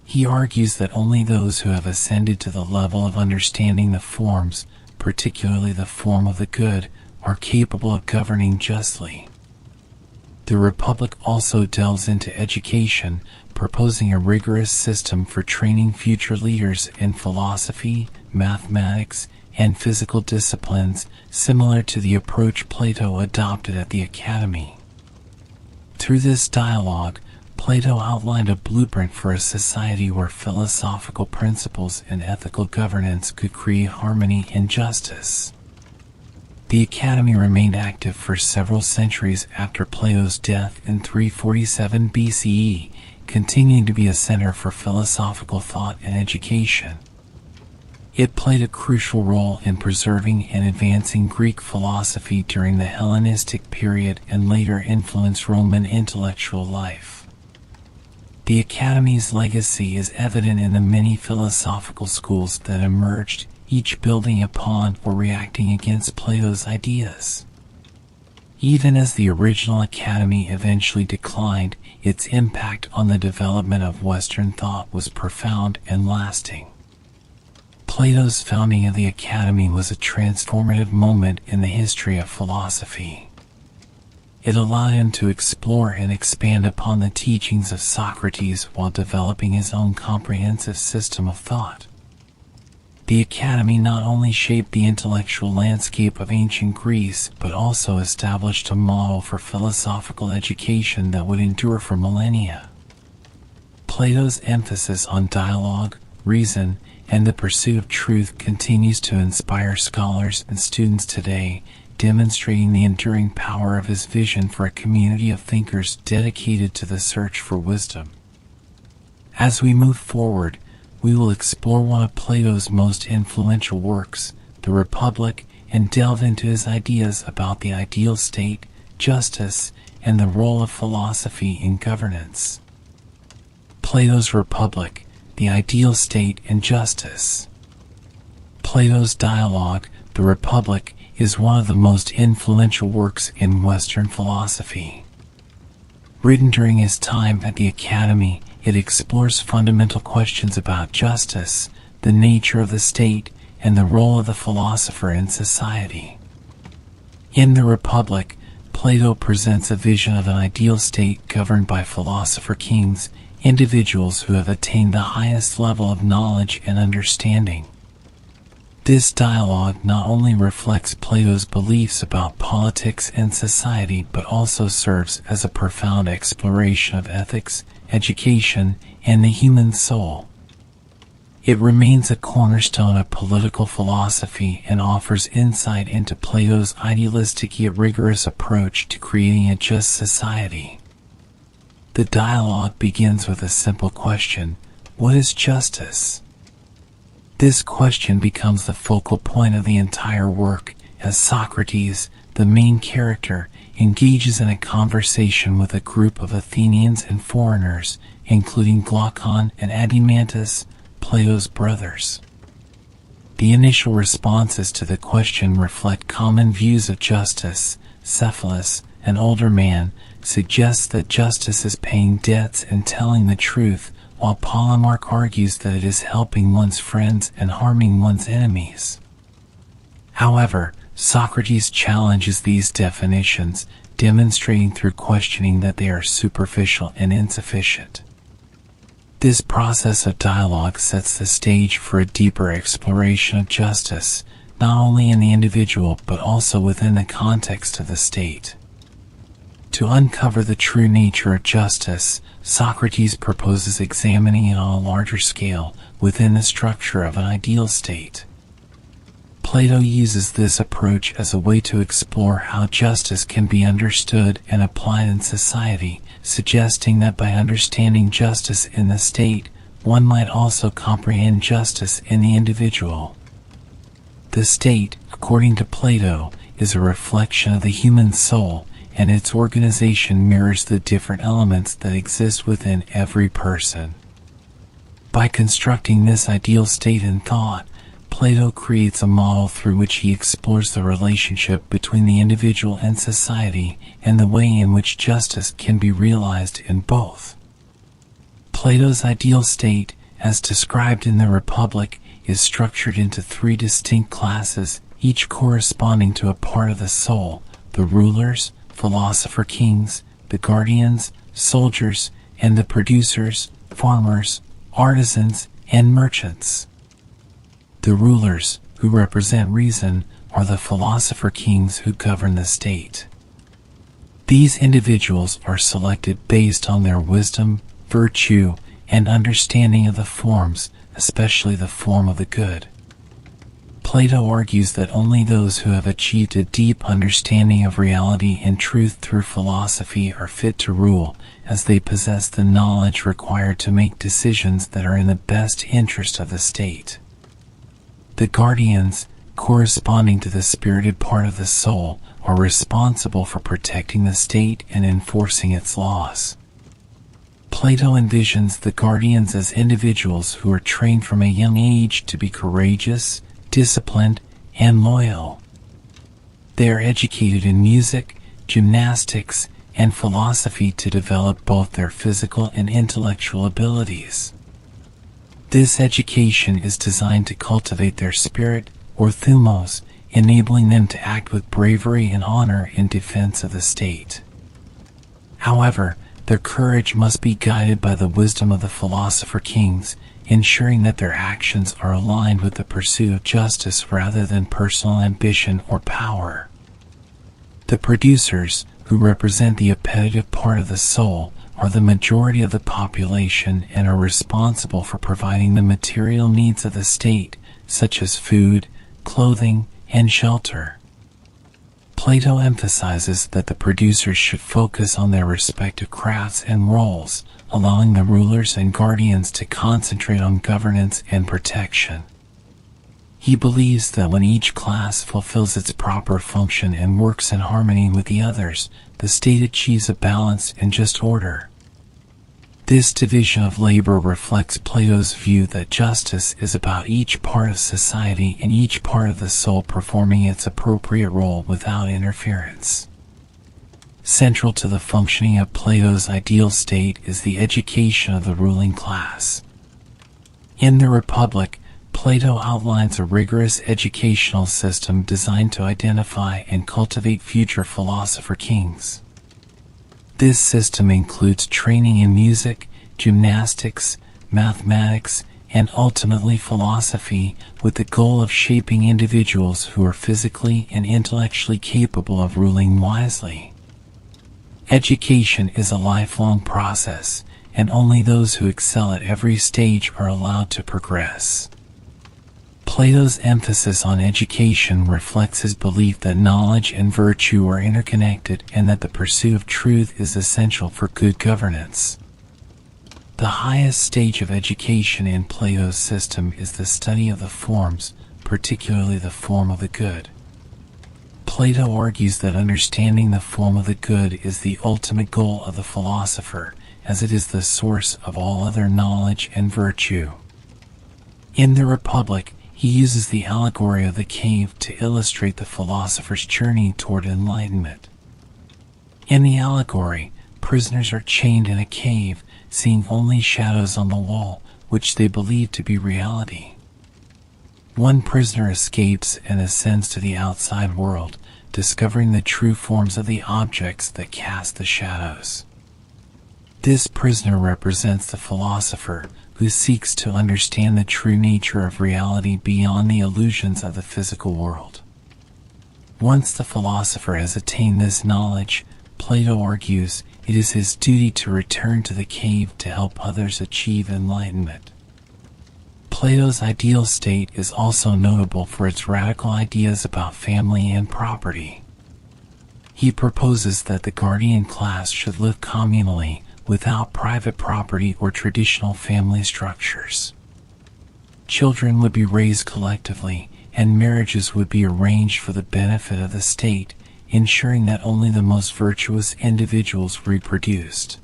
He argues that only those who have ascended to the level of understanding the forms, particularly the form of the good, are capable of governing justly. The Republic also delves into education, proposing a rigorous system for training future leaders in philosophy, mathematics, and physical disciplines, similar to the approach Plato adopted at the academy. Through this dialogue, Plato outlined a blueprint for a society where philosophical principles and ethical governance could create harmony and justice. The academy remained active for several centuries after Plato's death in 347 BCE, continuing to be a center for philosophical thought and education. It played a crucial role in preserving and advancing Greek philosophy during the Hellenistic period and later influenced Roman intellectual life. The academy's legacy is evident in the many philosophical schools that emerged, each building upon or reacting against Plato's ideas. Even as the original academy eventually declined, its impact on the development of Western thought was profound and lasting. Plato's founding of the academy was a transformative moment in the history of philosophy. It allowed him to explore and expand upon the teachings of Socrates while developing his own comprehensive system of thought. The academy not only shaped the intellectual landscape of ancient Greece, but also established a model for philosophical education that would endure for millennia. Plato's emphasis on dialogue, reason, and the pursuit of truth continues to inspire scholars and students today, demonstrating the enduring power of his vision for a community of thinkers dedicated to the search for wisdom. As we move forward, we will explore one of Plato's most influential works, the Republic, and delve into his ideas about the ideal state, justice, and the role of philosophy in governance. Plato's Republic, the ideal state and justice. Plato's dialogue, the Republic, is one of the most influential works in Western philosophy. Written during his time at the academy, it explores fundamental questions about justice, the nature of the state, and the role of the philosopher in society. In the Republic, Plato presents a vision of an ideal state governed by philosopher kings, individuals who have attained the highest level of knowledge and understanding. This dialogue not only reflects Plato's beliefs about politics and society, but also serves as a profound exploration of ethics, education, and the human soul. It remains a cornerstone of political philosophy and offers insight into Plato's idealistic yet rigorous approach to creating a just society. The dialogue begins with a simple question: what is justice? This question becomes the focal point of the entire work, as Socrates, the main character, engages in a conversation with a group of Athenians and foreigners, including Glaucon and Adimantus, Plato's brothers. The initial responses to the question reflect common views of justice. Cephalus, an older man, suggests that justice is paying debts and telling the truth, while Polemarch argues that it is helping one's friends and harming one's enemies. However, Socrates challenges these definitions, demonstrating through questioning that they are superficial and insufficient. This process of dialogue sets the stage for a deeper exploration of justice, not only in the individual but also within the context of the state. To uncover the true nature of justice, Socrates proposes examining it on a larger scale within the structure of an ideal state. Plato uses this approach as a way to explore how justice can be understood and applied in society, suggesting that by understanding justice in the state, one might also comprehend justice in the individual. The state, according to Plato, is a reflection of the human soul, and its organization mirrors the different elements that exist within every person. By constructing this ideal state in thought, Plato creates a model through which he explores the relationship between the individual and society, and the way in which justice can be realized in both. Plato's ideal state, as described in the Republic, is structured into three distinct classes, each corresponding to a part of the soul: the rulers, philosopher kings, the guardians, soldiers, and the producers, farmers, artisans, and merchants. The rulers, who represent reason, are the philosopher kings who govern the state. These individuals are selected based on their wisdom, virtue, and understanding of the forms, especially the form of the good. Plato argues that only those who have achieved a deep understanding of reality and truth through philosophy are fit to rule, as they possess the knowledge required to make decisions that are in the best interest of the state. The guardians, corresponding to the spirited part of the soul, are responsible for protecting the state and enforcing its laws. Plato envisions the guardians as individuals who are trained from a young age to be courageous, disciplined, and loyal. They are educated in music, gymnastics, and philosophy to develop both their physical and intellectual abilities. This education is designed to cultivate their spirit, or thumos, enabling them to act with bravery and honor in defense of the state. However, their courage must be guided by the wisdom of the philosopher kings, ensuring that their actions are aligned with the pursuit of justice rather than personal ambition or power. The producers, who represent the appetitive part of the soul, are the majority of the population and are responsible for providing the material needs of the state, such as food, clothing, and shelter. Plato emphasizes that the producers should focus on their respective crafts and roles, allowing the rulers and guardians to concentrate on governance and protection. He believes that when each class fulfills its proper function and works in harmony with the others, the state achieves a balanced and just order. This division of labor reflects Plato's view that justice is about each part of society and each part of the soul performing its appropriate role without interference. Central to the functioning of Plato's ideal state is the education of the ruling class. In the Republic, Plato outlines a rigorous educational system designed to identify and cultivate future philosopher kings. This system includes training in music, gymnastics, mathematics, and ultimately philosophy, with the goal of shaping individuals who are physically and intellectually capable of ruling wisely. Education is a lifelong process, and only those who excel at every stage are allowed to progress. Plato's emphasis on education reflects his belief that knowledge and virtue are interconnected and that the pursuit of truth is essential for good governance. The highest stage of education in Plato's system is the study of the forms, particularly the form of the good. Plato argues that understanding the form of the good is the ultimate goal of the philosopher, as it is the source of all other knowledge and virtue. In the Republic, he uses the allegory of the cave to illustrate the philosopher's journey toward enlightenment. In the allegory, prisoners are chained in a cave, seeing only shadows on the wall, which they believe to be reality. One prisoner escapes and ascends to the outside world, discovering the true forms of the objects that cast the shadows. This prisoner represents the philosopher, who seeks to understand the true nature of reality beyond the illusions of the physical world. Once the philosopher has attained this knowledge, Plato argues, it is his duty to return to the cave to help others achieve enlightenment. Plato's ideal state is also notable for its radical ideas about family and property. He proposes that the guardian class should live communally, without private property or traditional family structures. Children would be raised collectively, and marriages would be arranged for the benefit of the state, ensuring that only the most virtuous individuals reproduced.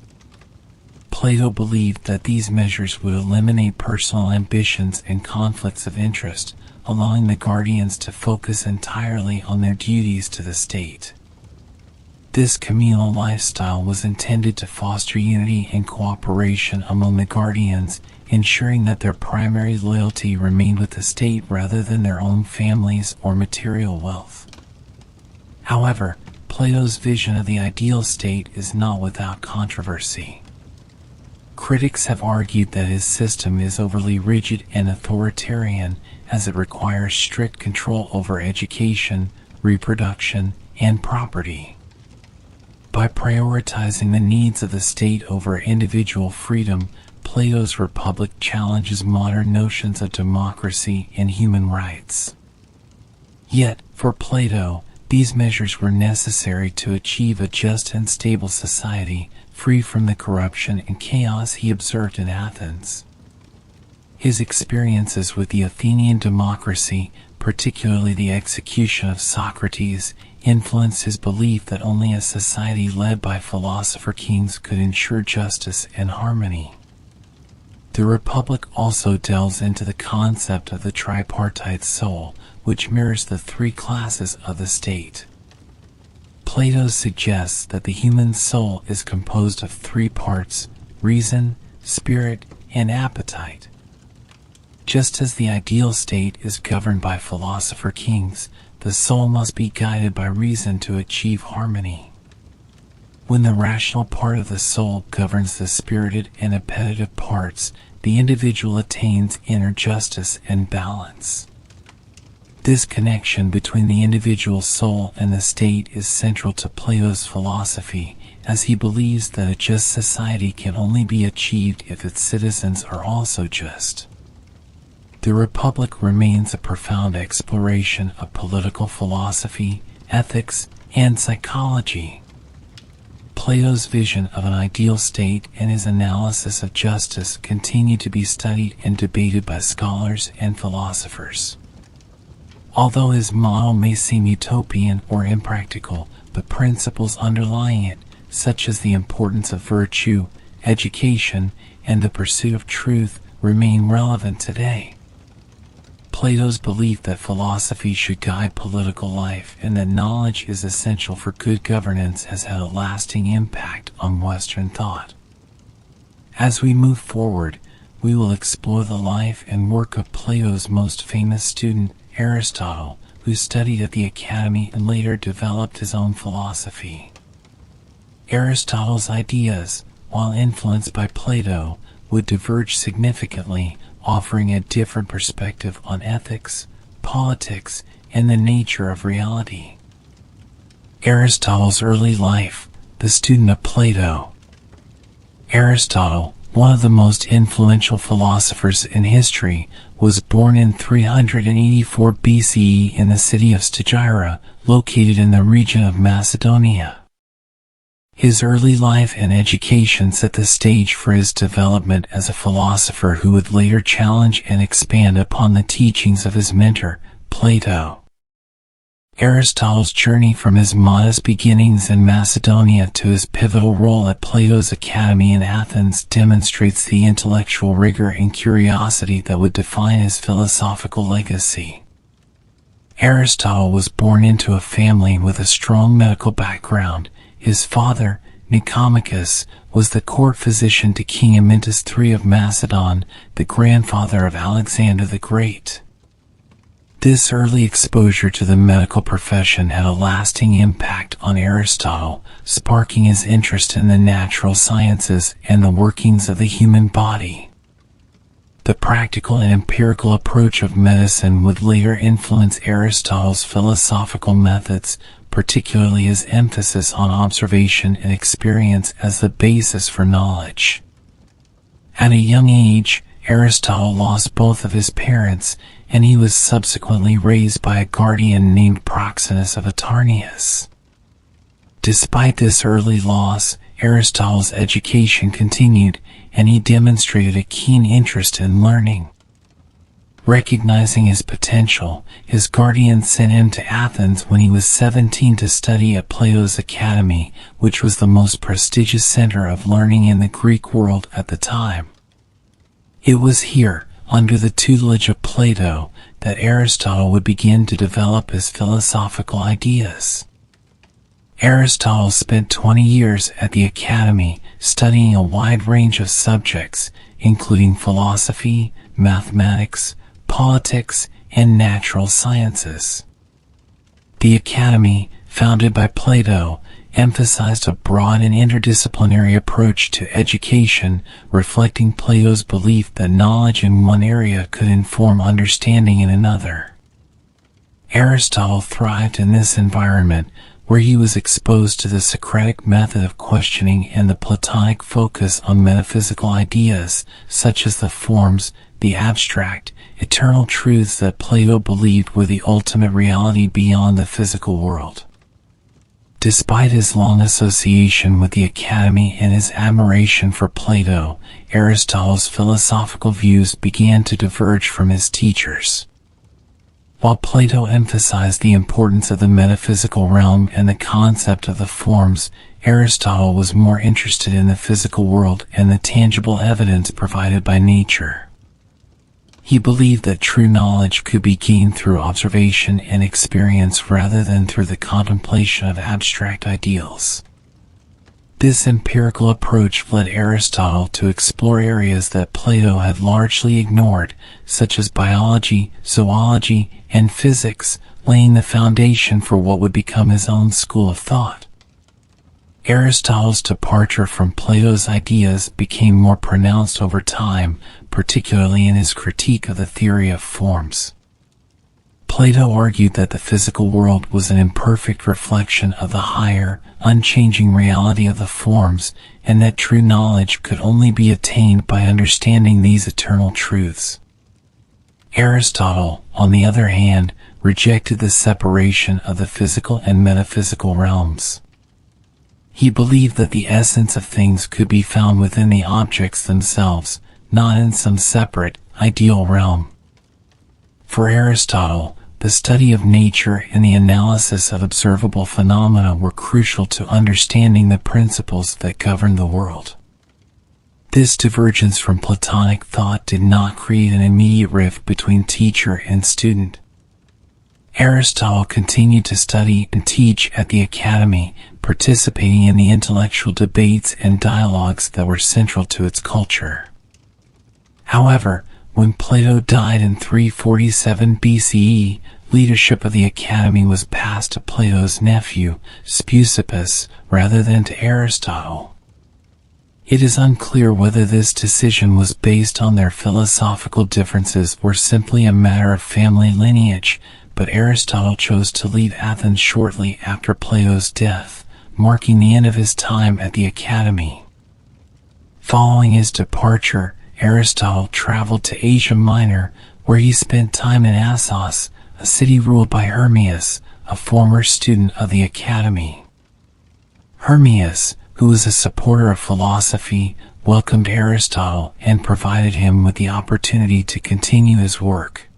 Plato believed that these measures would eliminate personal ambitions and conflicts of interest, allowing the guardians to focus entirely on their duties to the state. This communal lifestyle was intended to foster unity and cooperation among the guardians, ensuring that their primary loyalty remained with the state rather than their own families or material wealth. However, Plato's vision of the ideal state is not without controversy. Critics have argued that his system is overly rigid and authoritarian, as it requires strict control over education, reproduction, and property. By prioritizing the needs of the state over individual freedom, Plato's Republic challenges modern notions of democracy and human rights. Yet, for Plato, these measures were necessary to achieve a just and stable society, free from the corruption and chaos he observed in Athens. His experiences with the Athenian democracy, particularly the execution of Socrates, influenced his belief that only a society led by philosopher kings could ensure justice and harmony. The Republic also delves into the concept of the tripartite soul, which mirrors the three classes of the state. Plato suggests that the human soul is composed of three parts: reason, spirit, and appetite. Just as the ideal state is governed by philosopher kings, the soul must be guided by reason to achieve harmony. When the rational part of the soul governs the spirited and appetitive parts, the individual attains inner justice and balance. This connection between the individual soul and the state is central to Plato's philosophy, as he believes that a just society can only be achieved if its citizens are also just. The Republic remains a profound exploration of political philosophy, ethics, and psychology. Plato's vision of an ideal state and his analysis of justice continue to be studied and debated by scholars and philosophers. Although his model may seem utopian or impractical, the principles underlying it, such as the importance of virtue, education, and the pursuit of truth, remain relevant today. Plato's belief that philosophy should guide political life and that knowledge is essential for good governance has had a lasting impact on Western thought. As we move forward, we will explore the life and work of Plato's most famous student, Aristotle, who studied at the Academy and later developed his own philosophy. Aristotle's ideas, while influenced by Plato, would diverge significantly, offering a different perspective on ethics, politics, and the nature of reality. Aristotle's early life, the student of Plato. Aristotle, one of the most influential philosophers in history, was born in 384 BCE in the city of Stagira, located in the region of Macedonia. His early life and education set the stage for his development as a philosopher who would later challenge and expand upon the teachings of his mentor, Plato. Aristotle's journey from his modest beginnings in Macedonia to his pivotal role at Plato's Academy in Athens demonstrates the intellectual rigor and curiosity that would define his philosophical legacy. Aristotle was born into a family with a strong medical background. His father, Nicomachus, was the court physician to King Amyntas III of Macedon, the grandfather of Alexander the Great. This early exposure to the medical profession had a lasting impact on Aristotle, sparking his interest in the natural sciences and the workings of the human body. The practical and empirical approach of medicine would later influence Aristotle's philosophical methods, particularly his emphasis on observation and experience as the basis for knowledge. At a young age, Aristotle lost both of his parents, and he was subsequently raised by a guardian named Proxenus of Atarneus. Despite this early loss, Aristotle's education continued, and he demonstrated a keen interest in learning. Recognizing his potential, his guardian sent him to Athens when he was 17 to study at Plato's Academy, which was the most prestigious center of learning in the Greek world at the time. It was here, under the tutelage of Plato, that Aristotle would begin to develop his philosophical ideas. Aristotle spent 20 years at the Academy, studying a wide range of subjects, including philosophy, mathematics, politics, and natural sciences. The Academy, founded by Plato, emphasized a broad and interdisciplinary approach to education, reflecting Plato's belief that knowledge in one area could inform understanding in another. Aristotle thrived in this environment, where he was exposed to the Socratic method of questioning and the Platonic focus on metaphysical ideas, such as the forms, the abstract, eternal truths that Plato believed were the ultimate reality beyond the physical world. Despite his long association with the Academy and his admiration for Plato, Aristotle's philosophical views began to diverge from his teachers. While Plato emphasized the importance of the metaphysical realm and the concept of the forms, Aristotle was more interested in the physical world and the tangible evidence provided by nature. He believed that true knowledge could be gained through observation and experience rather than through the contemplation of abstract ideals. This empirical approach led Aristotle to explore areas that Plato had largely ignored, such as biology, zoology, and physics, laying the foundation for what would become his own school of thought. Aristotle's departure from Plato's ideas became more pronounced over time, particularly in his critique of the theory of forms. Plato argued that the physical world was an imperfect reflection of the higher, unchanging reality of the forms, and that true knowledge could only be attained by understanding these eternal truths. Aristotle, on the other hand, rejected the separation of the physical and metaphysical realms. He believed that the essence of things could be found within the objects themselves, not in some separate, ideal realm. For Aristotle, the study of nature and the analysis of observable phenomena were crucial to understanding the principles that govern the world. This divergence from Platonic thought did not create an immediate rift between teacher and student. Aristotle continued to study and teach at the Academy, participating in the intellectual debates and dialogues that were central to its culture. However, when Plato died in 347 BCE, leadership of the academy was passed to Plato's nephew, Speusippus, rather than to Aristotle. It is unclear whether this decision was based on their philosophical differences or simply a matter of family lineage, but Aristotle chose to leave Athens shortly after Plato's death, marking the end of his time at the academy. Following his departure, Aristotle traveled to Asia Minor, where he spent time in Assos, a city ruled by Hermias, a former student of the academy. Hermias, who was a supporter of philosophy, welcomed Aristotle and provided him with the opportunity to continue his work.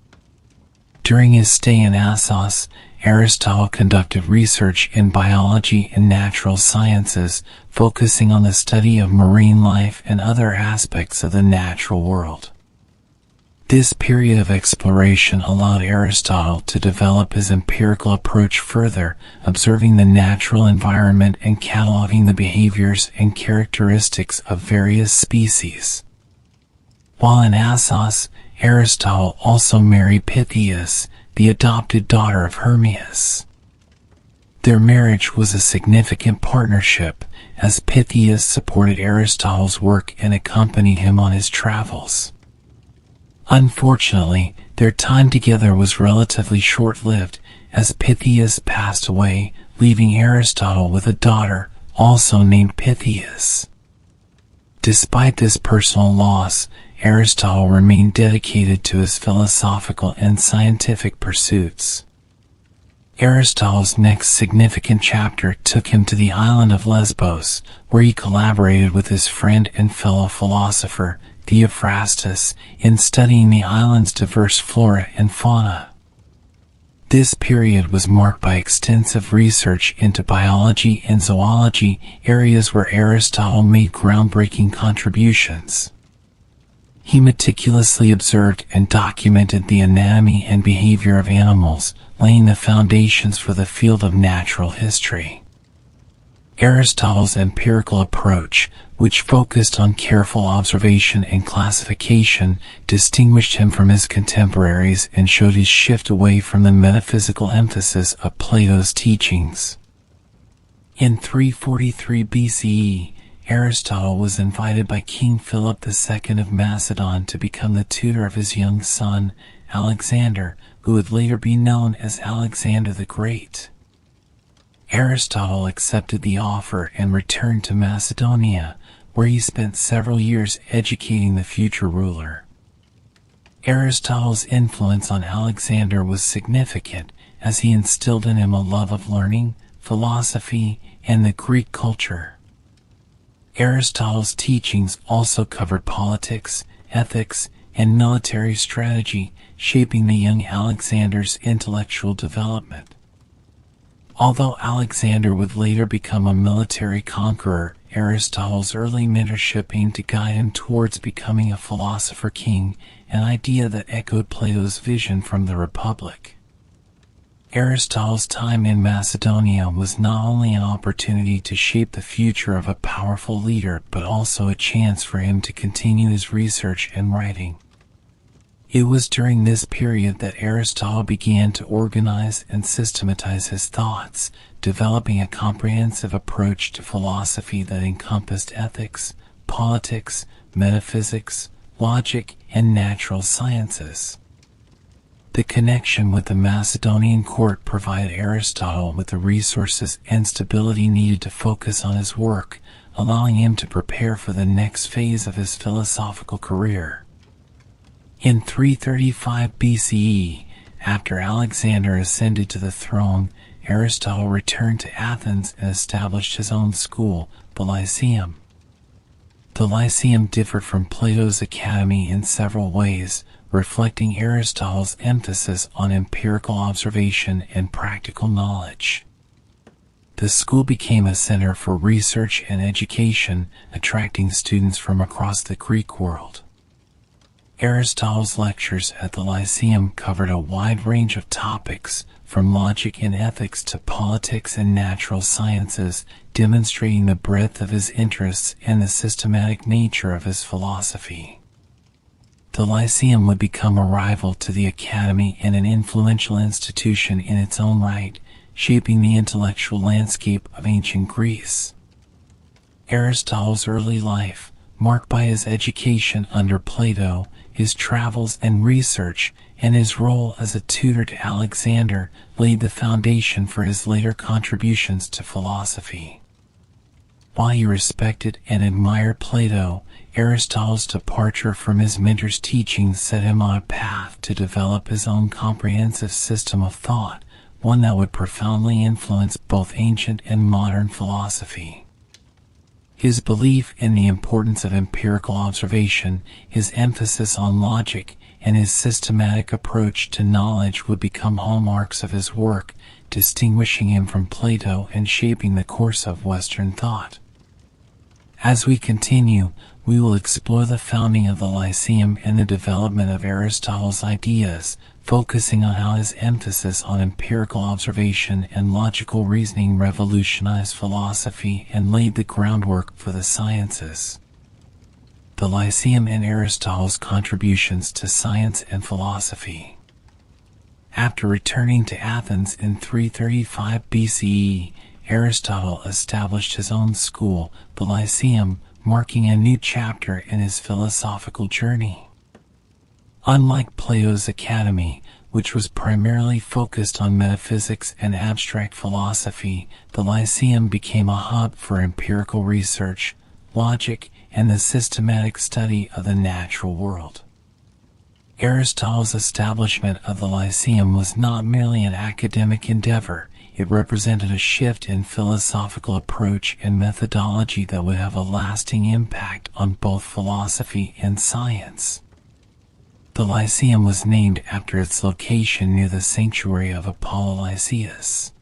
During his stay in Assos, Aristotle conducted research in biology and natural sciences, focusing on the study of marine life and other aspects of the natural world. This period of exploration allowed Aristotle to develop his empirical approach further, observing the natural environment and cataloging the behaviors and characteristics of various species. While in Assos, Aristotle also married Pythias, the adopted daughter of Hermias. Their marriage was a significant partnership, as Pythias supported Aristotle's work and accompanied him on his travels. Unfortunately, their time together was relatively short-lived, as Pythias passed away, leaving Aristotle with a daughter, also named Pythias. Despite this personal loss, Aristotle remained dedicated to his philosophical and scientific pursuits. Aristotle's next significant chapter took him to the island of Lesbos, where he collaborated with his friend and fellow philosopher, Theophrastus, in studying the island's diverse flora and fauna. This period was marked by extensive research into biology and zoology, areas where Aristotle made groundbreaking contributions. He meticulously observed and documented the anatomy and behavior of animals, laying the foundations for the field of natural history. Aristotle's empirical approach, which focused on careful observation and classification, distinguished him from his contemporaries and showed his shift away from the metaphysical emphasis of Plato's teachings. In 343 BCE, Aristotle was invited by King Philip II of Macedon to become the tutor of his young son, Alexander, who would later be known as Alexander the Great. Aristotle accepted the offer and returned to Macedonia, where he spent several years educating the future ruler. Aristotle's influence on Alexander was significant, as he instilled in him a love of learning, philosophy, and the Greek culture. Aristotle's teachings also covered politics, ethics, and military strategy, shaping the young Alexander's intellectual development. Although Alexander would later become a military conqueror, Aristotle's early mentorship aimed to guide him towards becoming a philosopher king, an idea that echoed Plato's vision from the Republic. Aristotle's time in Macedonia was not only an opportunity to shape the future of a powerful leader, but also a chance for him to continue his research and writing. It was during this period that Aristotle began to organize and systematize his thoughts, developing a comprehensive approach to philosophy that encompassed ethics, politics, metaphysics, logic, and natural sciences. The connection with the Macedonian court provided Aristotle with the resources and stability needed to focus on his work, allowing him to prepare for the next phase of his philosophical career. In 335 BCE, after Alexander ascended to the throne, Aristotle returned to Athens and established his own school, the Lyceum. The Lyceum differed from Plato's academy in several ways, reflecting Aristotle's emphasis on empirical observation and practical knowledge. The school became a center for research and education, attracting students from across the Greek world. Aristotle's lectures at the Lyceum covered a wide range of topics, from logic and ethics to politics and natural sciences, demonstrating the breadth of his interests and the systematic nature of his philosophy. The Lyceum would become a rival to the Academy and an influential institution in its own right, shaping the intellectual landscape of ancient Greece. Aristotle's early life, marked by his education under Plato, his travels and research, and his role as a tutor to Alexander, laid the foundation for his later contributions to philosophy. While he respected and admired Plato, Aristotle's departure from his mentor's teachings set him on a path to develop his own comprehensive system of thought, one that would profoundly influence both ancient and modern philosophy. His belief in the importance of empirical observation, his emphasis on logic, and his systematic approach to knowledge would become hallmarks of his work, distinguishing him from Plato and shaping the course of Western thought. As we continue, we will explore the founding of the Lyceum and the development of Aristotle's ideas, focusing on how his emphasis on empirical observation and logical reasoning revolutionized philosophy and laid the groundwork for the sciences. The Lyceum and Aristotle's contributions to science and philosophy. After returning to Athens in 335 BCE, Aristotle established his own school, the Lyceum, marking a new chapter in his philosophical journey. Unlike Plato's Academy, which was primarily focused on metaphysics and abstract philosophy, the Lyceum became a hub for empirical research, logic, and the systematic study of the natural world. Aristotle's establishment of the Lyceum was not merely an academic endeavor. It represented a shift in philosophical approach and methodology that would have a lasting impact on both philosophy and science. The Lyceum was named after its location near the sanctuary of Apollo Lyceus.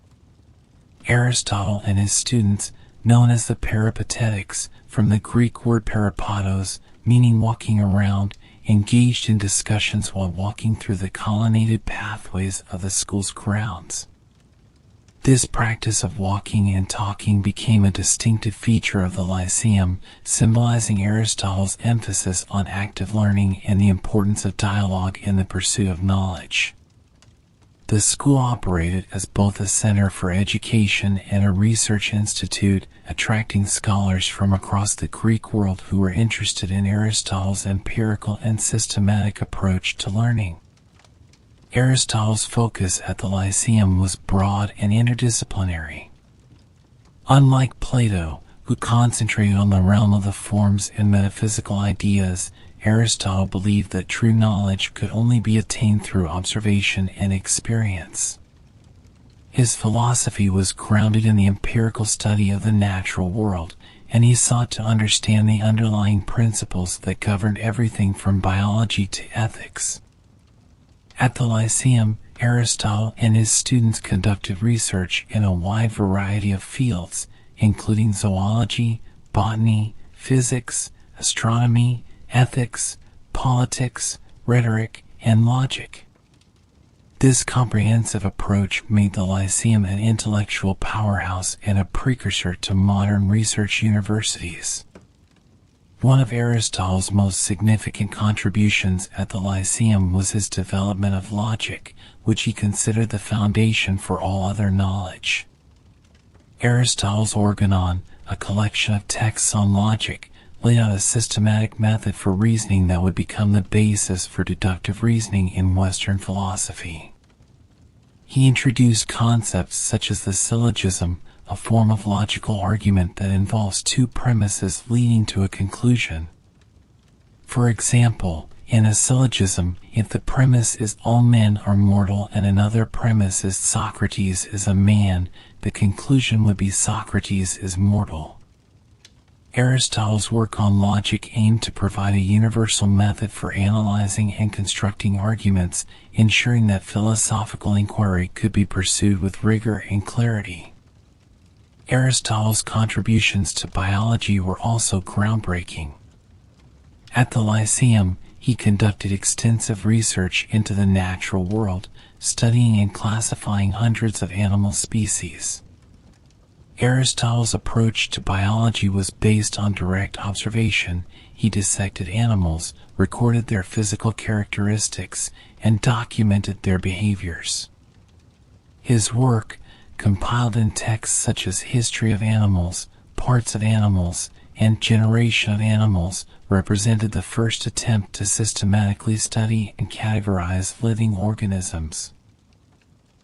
Aristotle and his students, known as the Peripatetics, from the Greek word peripatos, meaning walking around, engaged in discussions while walking through the colonnaded pathways of the school's grounds. This practice of walking and talking became a distinctive feature of the Lyceum, symbolizing Aristotle's emphasis on active learning and the importance of dialogue in the pursuit of knowledge. The school operated as both a center for education and a research institute, attracting scholars from across the Greek world who were interested in Aristotle's empirical and systematic approach to learning. Aristotle's focus at the Lyceum was broad and interdisciplinary. Unlike Plato, who concentrated on the realm of the forms and metaphysical ideas, Aristotle believed that true knowledge could only be attained through observation and experience. His philosophy was grounded in the empirical study of the natural world, and he sought to understand the underlying principles that governed everything from biology to ethics. At the Lyceum, Aristotle and his students conducted research in a wide variety of fields, including zoology, botany, physics, astronomy, ethics, politics, rhetoric, and logic. This comprehensive approach made the Lyceum an intellectual powerhouse and a precursor to modern research universities. One of Aristotle's most significant contributions at the Lyceum was his development of logic, which he considered the foundation for all other knowledge. Aristotle's Organon, a collection of texts on logic, laid out a systematic method for reasoning that would become the basis for deductive reasoning in Western philosophy. He introduced concepts such as the syllogism, a form of logical argument that involves two premises leading to a conclusion. For example, in a syllogism, if the premise is all men are mortal and another premise is Socrates is a man, the conclusion would be Socrates is mortal. Aristotle's work on logic aimed to provide a universal method for analyzing and constructing arguments, ensuring that philosophical inquiry could be pursued with rigor and clarity. Aristotle's contributions to biology were also groundbreaking. At the Lyceum, he conducted extensive research into the natural world, studying and classifying hundreds of animal species. Aristotle's approach to biology was based on direct observation. He dissected animals, recorded their physical characteristics, and documented their behaviors. His work, compiled in texts such as History of Animals, Parts of Animals, and Generation of Animals, represented the first attempt to systematically study and categorize living organisms.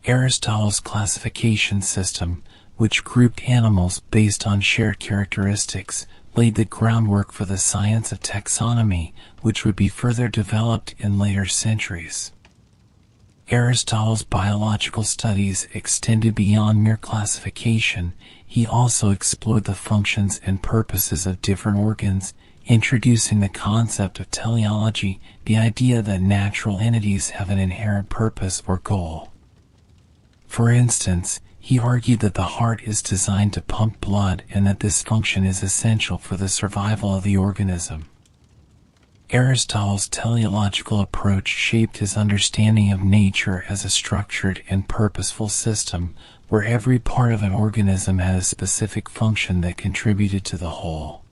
Aristotle's classification system, which grouped animals based on shared characteristics, laid the groundwork for the science of taxonomy, which would be further developed in later centuries. Aristotle's biological studies extended beyond mere classification. He also explored the functions and purposes of different organs, introducing the concept of teleology, the idea that natural entities have an inherent purpose or goal. For instance, he argued that the heart is designed to pump blood and that this function is essential for the survival of the organism. Aristotle's teleological approach shaped his understanding of nature as a structured and purposeful system, where every part of an organism had a specific function that contributed to the whole.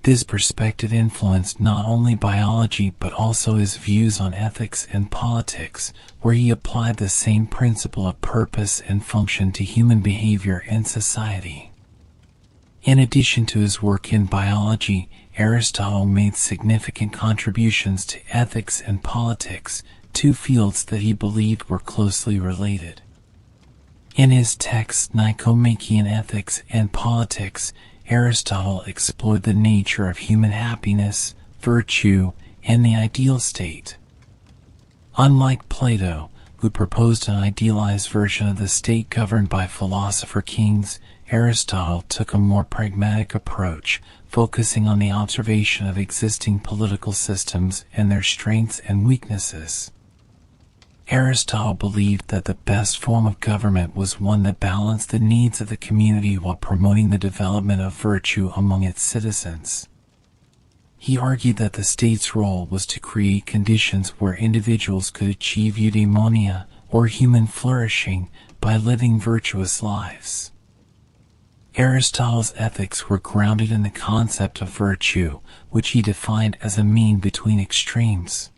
This perspective influenced not only biology but also his views on ethics and politics, where he applied the same principle of purpose and function to human behavior and society. In addition to his work in biology, Aristotle made significant contributions to ethics and politics, two fields that he believed were closely related. In his text Nicomachean Ethics and Politics, Aristotle explored the nature of human happiness, virtue, and the ideal state. Unlike Plato, who proposed an idealized version of the state governed by philosopher kings, Aristotle took a more pragmatic approach, focusing on the observation of existing political systems and their strengths and weaknesses. Aristotle believed that the best form of government was one that balanced the needs of the community while promoting the development of virtue among its citizens. He argued that the state's role was to create conditions where individuals could achieve eudaimonia, or human flourishing, by living virtuous lives. Aristotle's ethics were grounded in the concept of virtue, which he defined as a mean between extremes.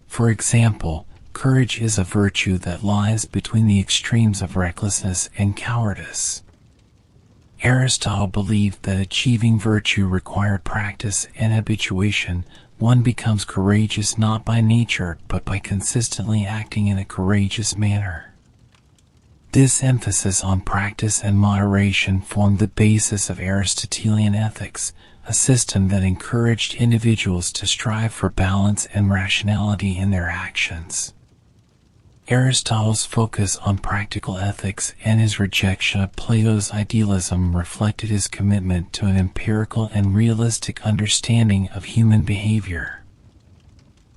For example, courage is a virtue that lies between the extremes of recklessness and cowardice. Aristotle believed that achieving virtue required practice and habituation. One becomes courageous not by nature, but by consistently acting in a courageous manner. This emphasis on practice and moderation formed the basis of Aristotelian ethics, a system that encouraged individuals to strive for balance and rationality in their actions. Aristotle's focus on practical ethics and his rejection of Plato's idealism reflected his commitment to an empirical and realistic understanding of human behavior.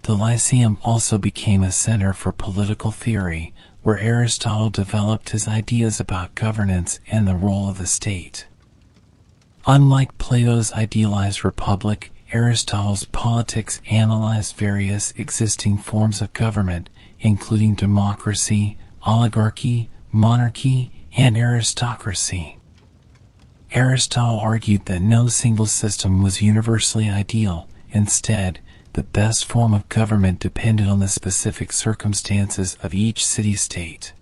The Lyceum also became a center for political theory, where Aristotle developed his ideas about governance and the role of the state. Unlike Plato's idealized republic, Aristotle's politics analyzed various existing forms of government, including democracy, oligarchy, monarchy, and aristocracy. Aristotle argued that no single system was universally ideal. Instead, the best form of government depended on the specific circumstances of each city-state.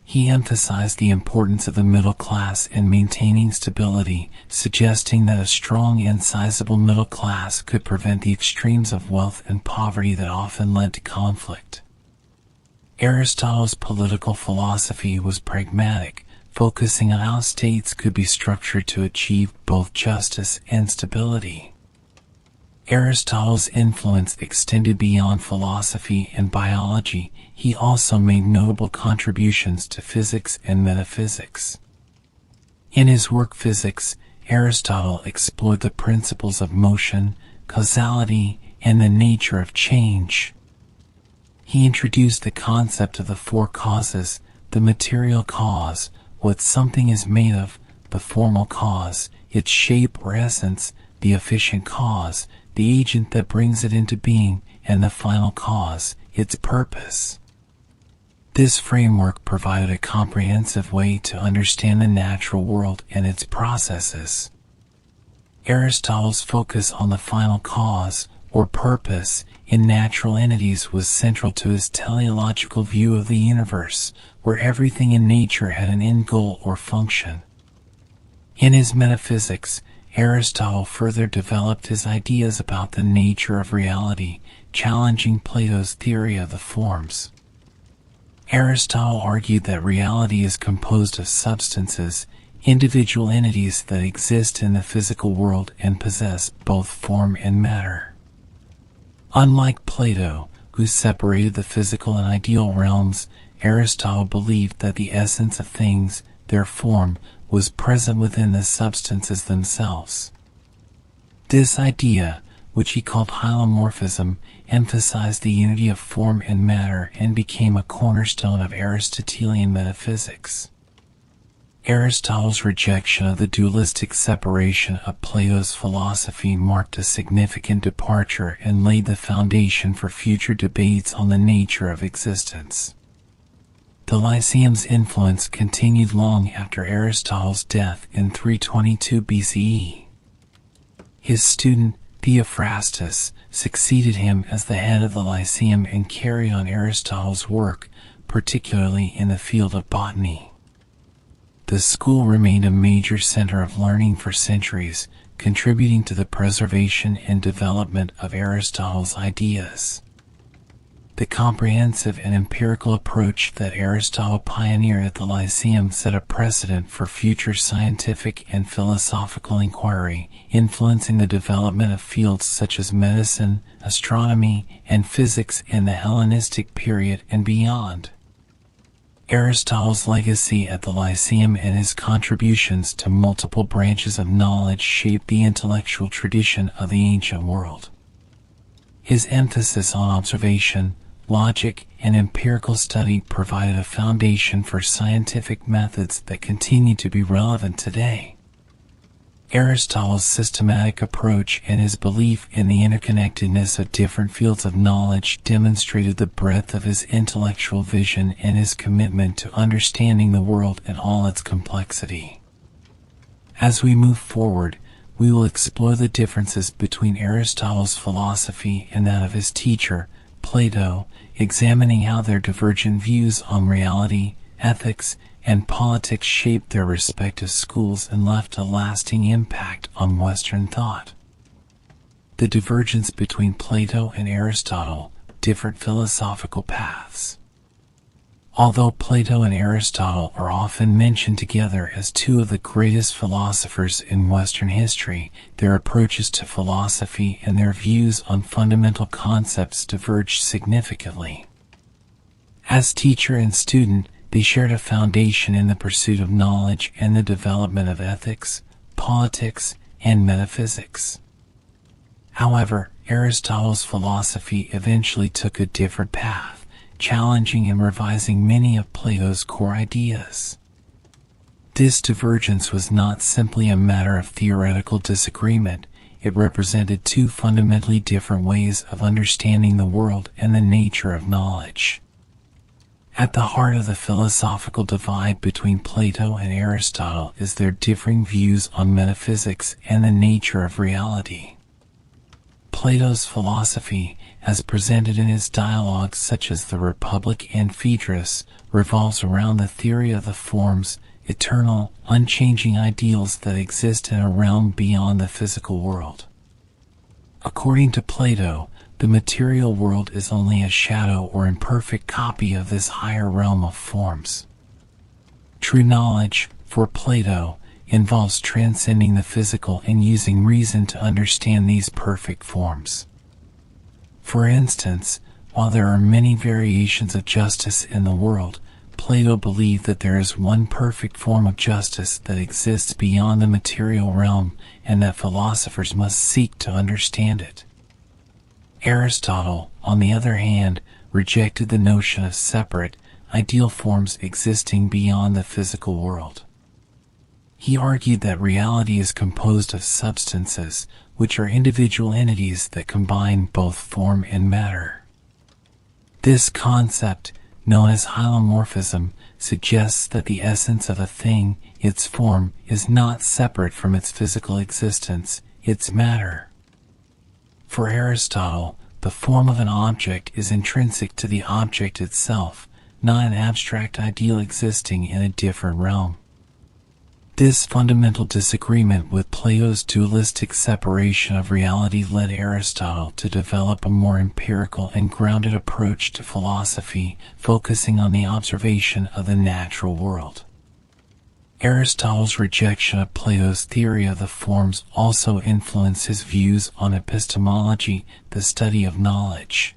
He emphasized the importance of the middle class in maintaining stability, suggesting that a strong and sizable middle class could prevent the extremes of wealth and poverty that often led to conflict. Aristotle's political philosophy was pragmatic, focusing on how states could be structured to achieve both justice and stability. Aristotle's influence extended beyond philosophy and biology. He also made notable contributions to physics and metaphysics. In his work Physics, Aristotle explored the principles of motion, causality, and the nature of change. He introduced the concept of the four causes: the material cause, what something is made of; the formal cause, its shape or essence; the efficient cause, the agent that brings it into being; and the final cause, its purpose. This framework provided a comprehensive way to understand the natural world and its processes. Aristotle's focus on the final cause, or purpose, in natural entities was central to his teleological view of the universe, where everything in nature had an end goal or function. In his metaphysics, Aristotle further developed his ideas about the nature of reality, challenging Plato's theory of the forms. Aristotle argued that reality is composed of substances, individual entities that exist in the physical world and possess both form and matter. Unlike Plato, who separated the physical and ideal realms, Aristotle believed that the essence of things, their form, was present within the substances themselves. This idea, which he called hylomorphism, emphasized the unity of form and matter and became a cornerstone of Aristotelian metaphysics. Aristotle's rejection of the dualistic separation of Plato's philosophy marked a significant departure and laid the foundation for future debates on the nature of existence. The Lyceum's influence continued long after Aristotle's death in 322 BCE. His student, Theophrastus, succeeded him as the head of the Lyceum and carried on Aristotle's work, particularly in the field of botany. The school remained a major center of learning for centuries, contributing to the preservation and development of Aristotle's ideas. The comprehensive and empirical approach that Aristotle pioneered at the Lyceum set a precedent for future scientific and philosophical inquiry, influencing the development of fields such as medicine, astronomy, and physics in the Hellenistic period and beyond. Aristotle's legacy at the Lyceum and his contributions to multiple branches of knowledge shaped the intellectual tradition of the ancient world. His emphasis on observation, logic, and empirical study provided a foundation for scientific methods that continue to be relevant today. Aristotle's systematic approach and his belief in the interconnectedness of different fields of knowledge demonstrated the breadth of his intellectual vision and his commitment to understanding the world in all its complexity. As we move forward, we will explore the differences between Aristotle's philosophy and that of his teacher, Plato, examining how their divergent views on reality, ethics, and politics shaped their respective schools and left a lasting impact on Western thought. The divergence between Plato and Aristotle, different philosophical paths. Although Plato and Aristotle are often mentioned together as two of the greatest philosophers in Western history, their approaches to philosophy and their views on fundamental concepts diverged significantly. As teacher and student, they shared a foundation in the pursuit of knowledge and the development of ethics, politics, and metaphysics. However, Aristotle's philosophy eventually took a different path, challenging and revising many of Plato's core ideas. This divergence was not simply a matter of theoretical disagreement, it represented two fundamentally different ways of understanding the world and the nature of knowledge. At the heart of the philosophical divide between Plato and Aristotle is their differing views on metaphysics and the nature of reality. Plato's philosophy, as presented in his dialogues such as the Republic and Phaedrus, revolves around the theory of the forms, eternal, unchanging ideals that exist in a realm beyond the physical world. According to Plato, the material world is only a shadow or imperfect copy of this higher realm of forms. True knowledge, for Plato, involves transcending the physical and using reason to understand these perfect forms. For instance, while there are many variations of justice in the world, Plato believed that there is one perfect form of justice that exists beyond the material realm and that philosophers must seek to understand it. Aristotle, on the other hand, rejected the notion of separate, ideal forms existing beyond the physical world. He argued that reality is composed of substances, which are individual entities that combine both form and matter. This concept, known as hylomorphism, suggests that the essence of a thing, its form, is not separate from its physical existence, its matter. For Aristotle, the form of an object is intrinsic to the object itself, not an abstract ideal existing in a different realm. This fundamental disagreement with Plato's dualistic separation of reality led Aristotle to develop a more empirical and grounded approach to philosophy, focusing on the observation of the natural world. Aristotle's rejection of Plato's theory of the forms also influenced his views on epistemology, the study of knowledge.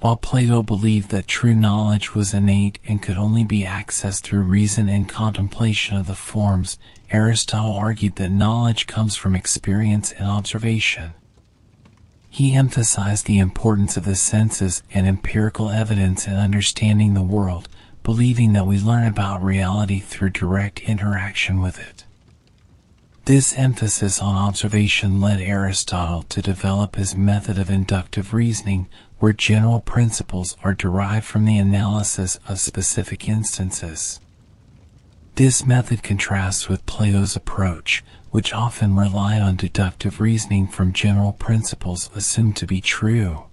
While Plato believed that true knowledge was innate and could only be accessed through reason and contemplation of the forms, Aristotle argued that knowledge comes from experience and observation. He emphasized the importance of the senses and empirical evidence in understanding the world, believing that we learn about reality through direct interaction with it. This emphasis on observation led Aristotle to develop his method of inductive reasoning, where general principles are derived from the analysis of specific instances. This method contrasts with Plato's approach, which often relied on deductive reasoning from general principles assumed to be true.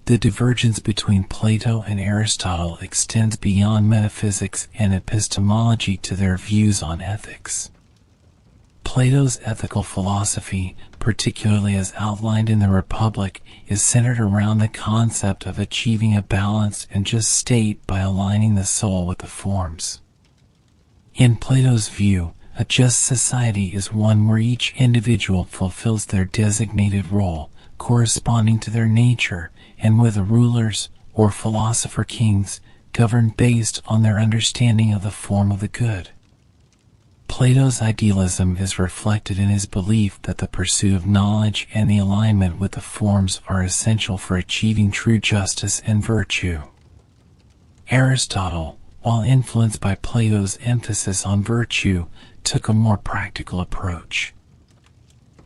The divergence between Plato and Aristotle extends beyond metaphysics and epistemology to their views on ethics. Plato's ethical philosophy, particularly as outlined in the Republic, is centered around the concept of achieving a balanced and just state by aligning the soul with the forms. In Plato's view, a just society is one where each individual fulfills their designated role, corresponding to their nature, and where the rulers, or philosopher kings, govern based on their understanding of the form of the good. Plato's idealism is reflected in his belief that the pursuit of knowledge and the alignment with the forms are essential for achieving true justice and virtue. Aristotle, while influenced by Plato's emphasis on virtue, took a more practical approach.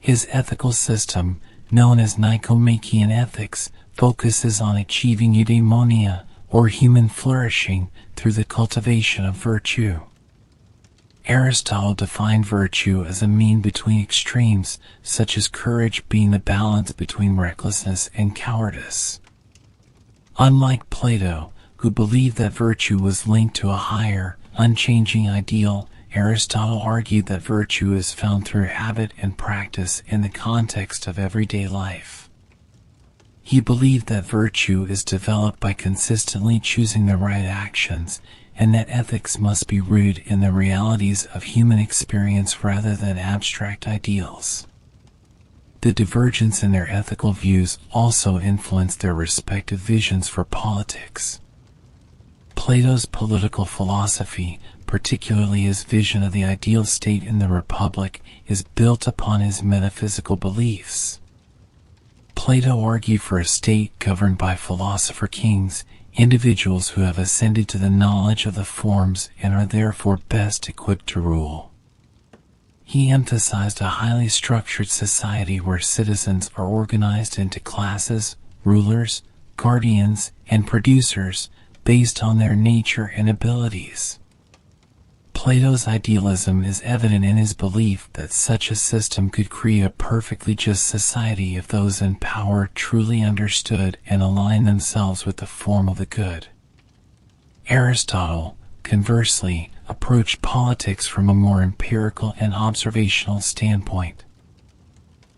His ethical system, known as Nicomachean ethics, focuses on achieving eudaimonia, or human flourishing, through the cultivation of virtue. Aristotle defined virtue as a mean between extremes, such as courage being the balance between recklessness and cowardice. Unlike Plato, who believed that virtue was linked to a higher, unchanging ideal, Aristotle argued that virtue is found through habit and practice in the context of everyday life. He believed that virtue is developed by consistently choosing the right actions, and that ethics must be rooted in the realities of human experience rather than abstract ideals. The divergence in their ethical views also influenced their respective visions for politics. Plato's political philosophy, particularly his vision of the ideal state in the Republic, is built upon his metaphysical beliefs. Plato argued for a state governed by philosopher kings, individuals who have ascended to the knowledge of the forms and are therefore best equipped to rule. He emphasized a highly structured society where citizens are organized into classes, rulers, guardians, and producers, based on their nature and abilities. Plato's idealism is evident in his belief that such a system could create a perfectly just society if those in power truly understood and aligned themselves with the form of the good. Aristotle, conversely, approached politics from a more empirical and observational standpoint.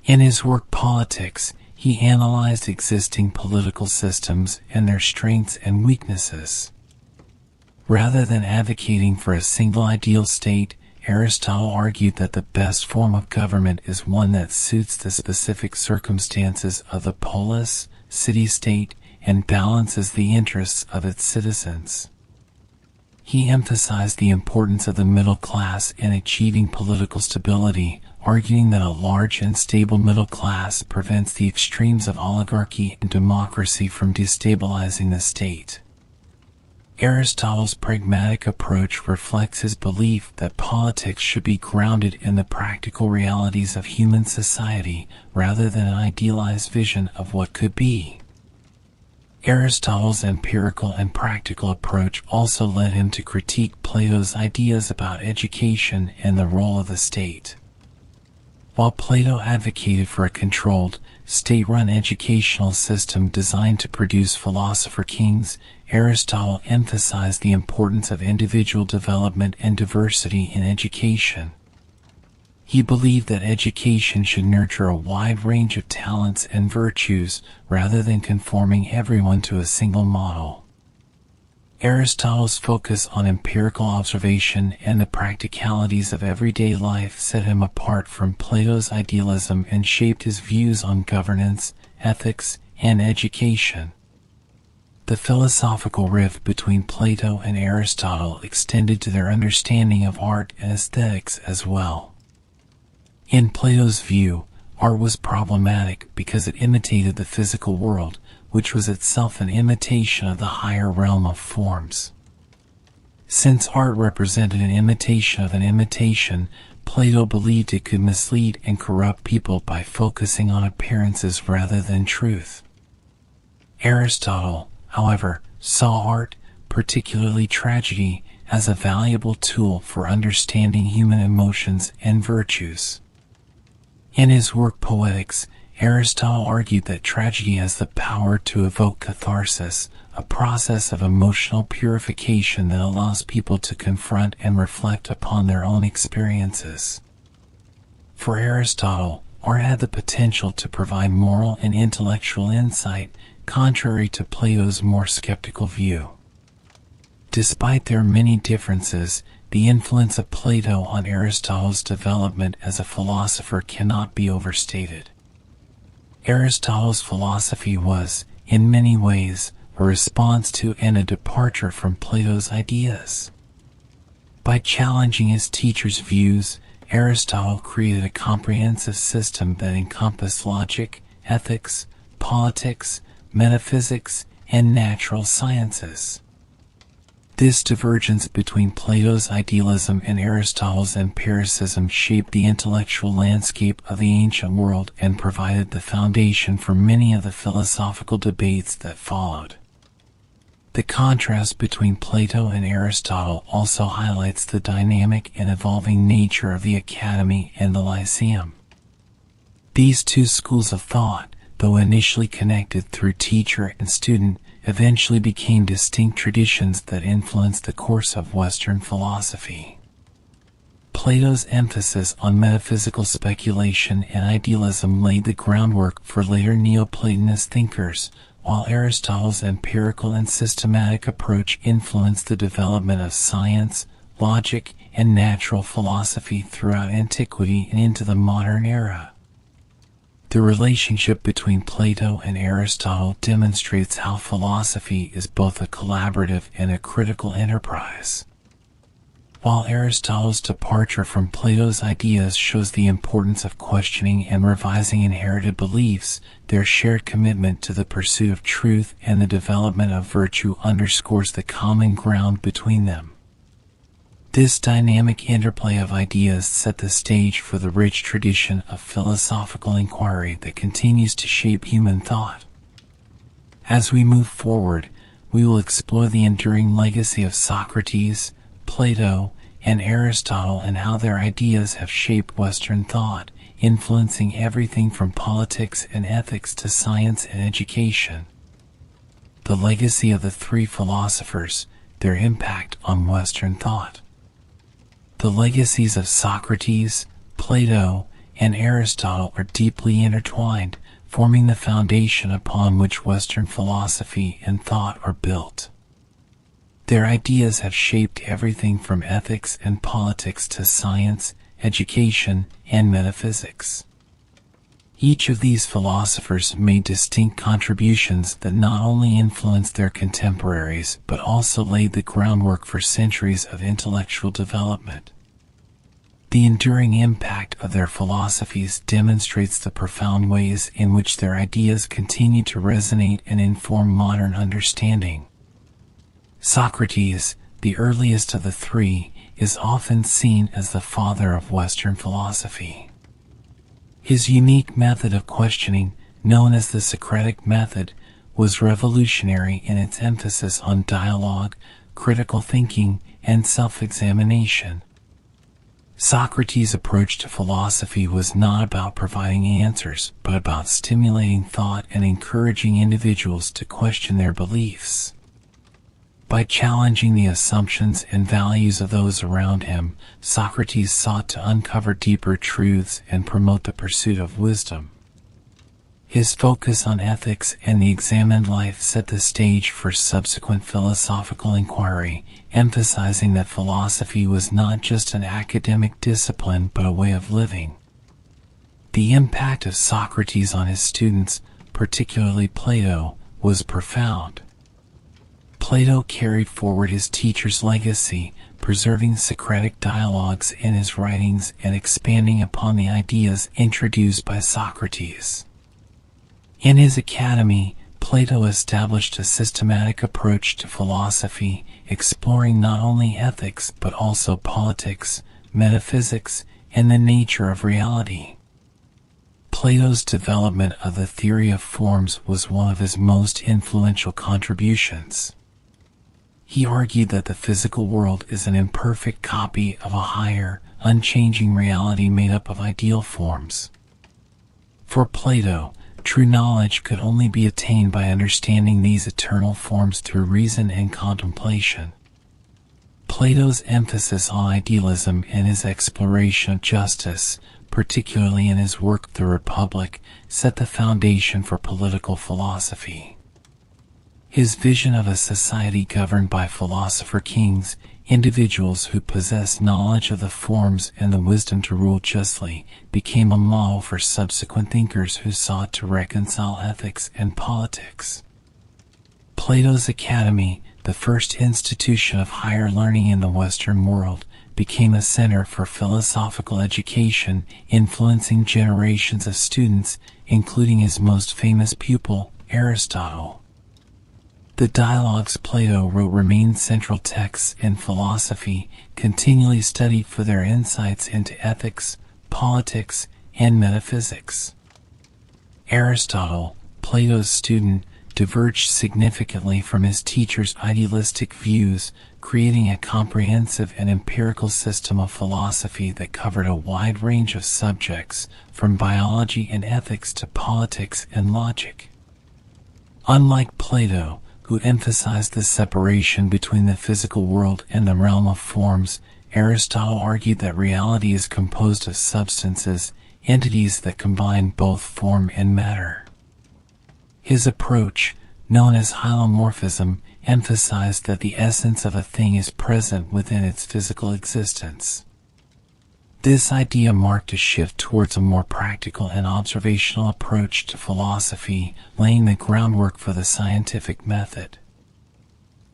In his work Politics, he analyzed existing political systems and their strengths and weaknesses. Rather than advocating for a single ideal state, Aristotle argued that the best form of government is one that suits the specific circumstances of the polis, city-state, and balances the interests of its citizens. He emphasized the importance of the middle class in achieving political stability, arguing that a large and stable middle class prevents the extremes of oligarchy and democracy from destabilizing the state. Aristotle's pragmatic approach reflects his belief that politics should be grounded in the practical realities of human society rather than an idealized vision of what could be. Aristotle's empirical and practical approach also led him to critique Plato's ideas about education and the role of the state. While Plato advocated for a controlled, state-run educational system designed to produce philosopher kings, Aristotle emphasized the importance of individual development and diversity in education. He believed that education should nurture a wide range of talents and virtues rather than conforming everyone to a single model. Aristotle's focus on empirical observation and the practicalities of everyday life set him apart from Plato's idealism and shaped his views on governance, ethics, and education. The philosophical rift between Plato and Aristotle extended to their understanding of art and aesthetics as well. In Plato's view, art was problematic because it imitated the physical world, which was itself an imitation of the higher realm of forms. Since art represented an imitation of an imitation, Plato believed it could mislead and corrupt people by focusing on appearances rather than truth. Aristotle, however, saw art, particularly tragedy, as a valuable tool for understanding human emotions and virtues. In his work Poetics, Aristotle argued that tragedy has the power to evoke catharsis, a process of emotional purification that allows people to confront and reflect upon their own experiences. For Aristotle, art had the potential to provide moral and intellectual insight, contrary to Plato's more skeptical view. Despite their many differences, the influence of Plato on Aristotle's development as a philosopher cannot be overstated. Aristotle's philosophy was, in many ways, a response to and a departure from Plato's ideas. By challenging his teacher's views, Aristotle created a comprehensive system that encompassed logic, ethics, politics, metaphysics, and natural sciences. This divergence between Plato's idealism and Aristotle's empiricism shaped the intellectual landscape of the ancient world and provided the foundation for many of the philosophical debates that followed. The contrast between Plato and Aristotle also highlights the dynamic and evolving nature of the Academy and the Lyceum. These two schools of thought, though initially connected through teacher and student, eventually became distinct traditions that influenced the course of Western philosophy. Plato's emphasis on metaphysical speculation and idealism laid the groundwork for later Neoplatonist thinkers, while Aristotle's empirical and systematic approach influenced the development of science, logic, and natural philosophy throughout antiquity and into the modern era. The relationship between Plato and Aristotle demonstrates how philosophy is both a collaborative and a critical enterprise. While Aristotle's departure from Plato's ideas shows the importance of questioning and revising inherited beliefs, their shared commitment to the pursuit of truth and the development of virtue underscores the common ground between them. This dynamic interplay of ideas set the stage for the rich tradition of philosophical inquiry that continues to shape human thought. As we move forward, we will explore the enduring legacy of Socrates, Plato, and Aristotle and how their ideas have shaped Western thought, influencing everything from politics and ethics to science and education. The legacy of the three philosophers, their impact on Western thought. The legacies of Socrates, Plato, and Aristotle are deeply intertwined, forming the foundation upon which Western philosophy and thought are built. Their ideas have shaped everything from ethics and politics to science, education, and metaphysics. Each of these philosophers made distinct contributions that not only influenced their contemporaries but also laid the groundwork for centuries of intellectual development. The enduring impact of their philosophies demonstrates the profound ways in which their ideas continue to resonate and inform modern understanding. Socrates, the earliest of the three, is often seen as the father of Western philosophy. His unique method of questioning, known as the Socratic method, was revolutionary in its emphasis on dialogue, critical thinking, and self-examination. Socrates' approach to philosophy was not about providing answers, but about stimulating thought and encouraging individuals to question their beliefs. By challenging the assumptions and values of those around him, Socrates sought to uncover deeper truths and promote the pursuit of wisdom. His focus on ethics and the examined life set the stage for subsequent philosophical inquiry, emphasizing that philosophy was not just an academic discipline but a way of living. The impact of Socrates on his students, particularly Plato, was profound. Plato carried forward his teacher's legacy, preserving Socratic dialogues in his writings and expanding upon the ideas introduced by Socrates. In his academy, Plato established a systematic approach to philosophy, exploring not only ethics but also politics, metaphysics, and the nature of reality. Plato's development of the theory of forms was one of his most influential contributions. He argued that the physical world is an imperfect copy of a higher, unchanging reality made up of ideal forms. For Plato, true knowledge could only be attained by understanding these eternal forms through reason and contemplation. Plato's emphasis on idealism and his exploration of justice, particularly in his work The Republic, set the foundation for political philosophy. His vision of a society governed by philosopher kings, individuals who possess knowledge of the forms and the wisdom to rule justly, became a model for subsequent thinkers who sought to reconcile ethics and politics. Plato's Academy, the first institution of higher learning in the Western world, became a center for philosophical education, influencing generations of students, including his most famous pupil, Aristotle. The dialogues Plato wrote remain central texts in philosophy, continually studied for their insights into ethics, politics, and metaphysics. Aristotle, Plato's student, diverged significantly from his teacher's idealistic views, creating a comprehensive and empirical system of philosophy that covered a wide range of subjects, from biology and ethics to politics and logic. Unlike Plato, who emphasized the separation between the physical world and the realm of forms, Aristotle argued that reality is composed of substances, entities that combine both form and matter. His approach, known as hylomorphism, emphasized that the essence of a thing is present within its physical existence. This idea marked a shift towards a more practical and observational approach to philosophy, laying the groundwork for the scientific method.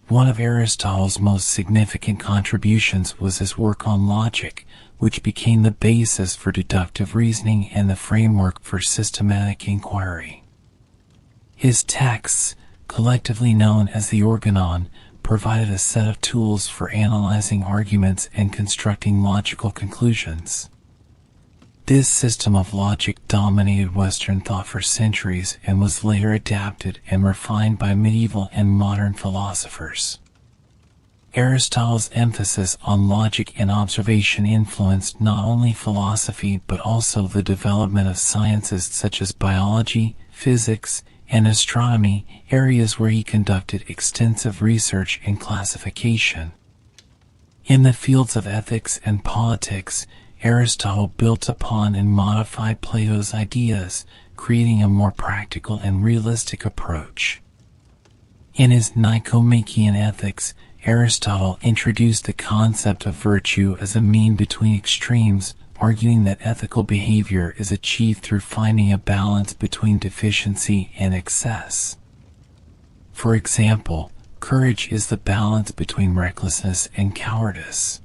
One of Aristotle's most significant contributions was his work on logic, which became the basis for deductive reasoning and the framework for systematic inquiry. His texts, collectively known as the Organon, provided a set of tools for analyzing arguments and constructing logical conclusions. This system of logic dominated Western thought for centuries and was later adapted and refined by medieval and modern philosophers. Aristotle's emphasis on logic and observation influenced not only philosophy but also the development of sciences such as biology, physics, and astronomy, areas where he conducted extensive research and classification. In the fields of ethics and politics, Aristotle built upon and modified Plato's ideas, creating a more practical and realistic approach. In his Nicomachean Ethics, Aristotle introduced the concept of virtue as a mean between extremes, arguing that ethical behavior is achieved through finding a balance between deficiency and excess. For example, courage is the balance between recklessness and cowardice.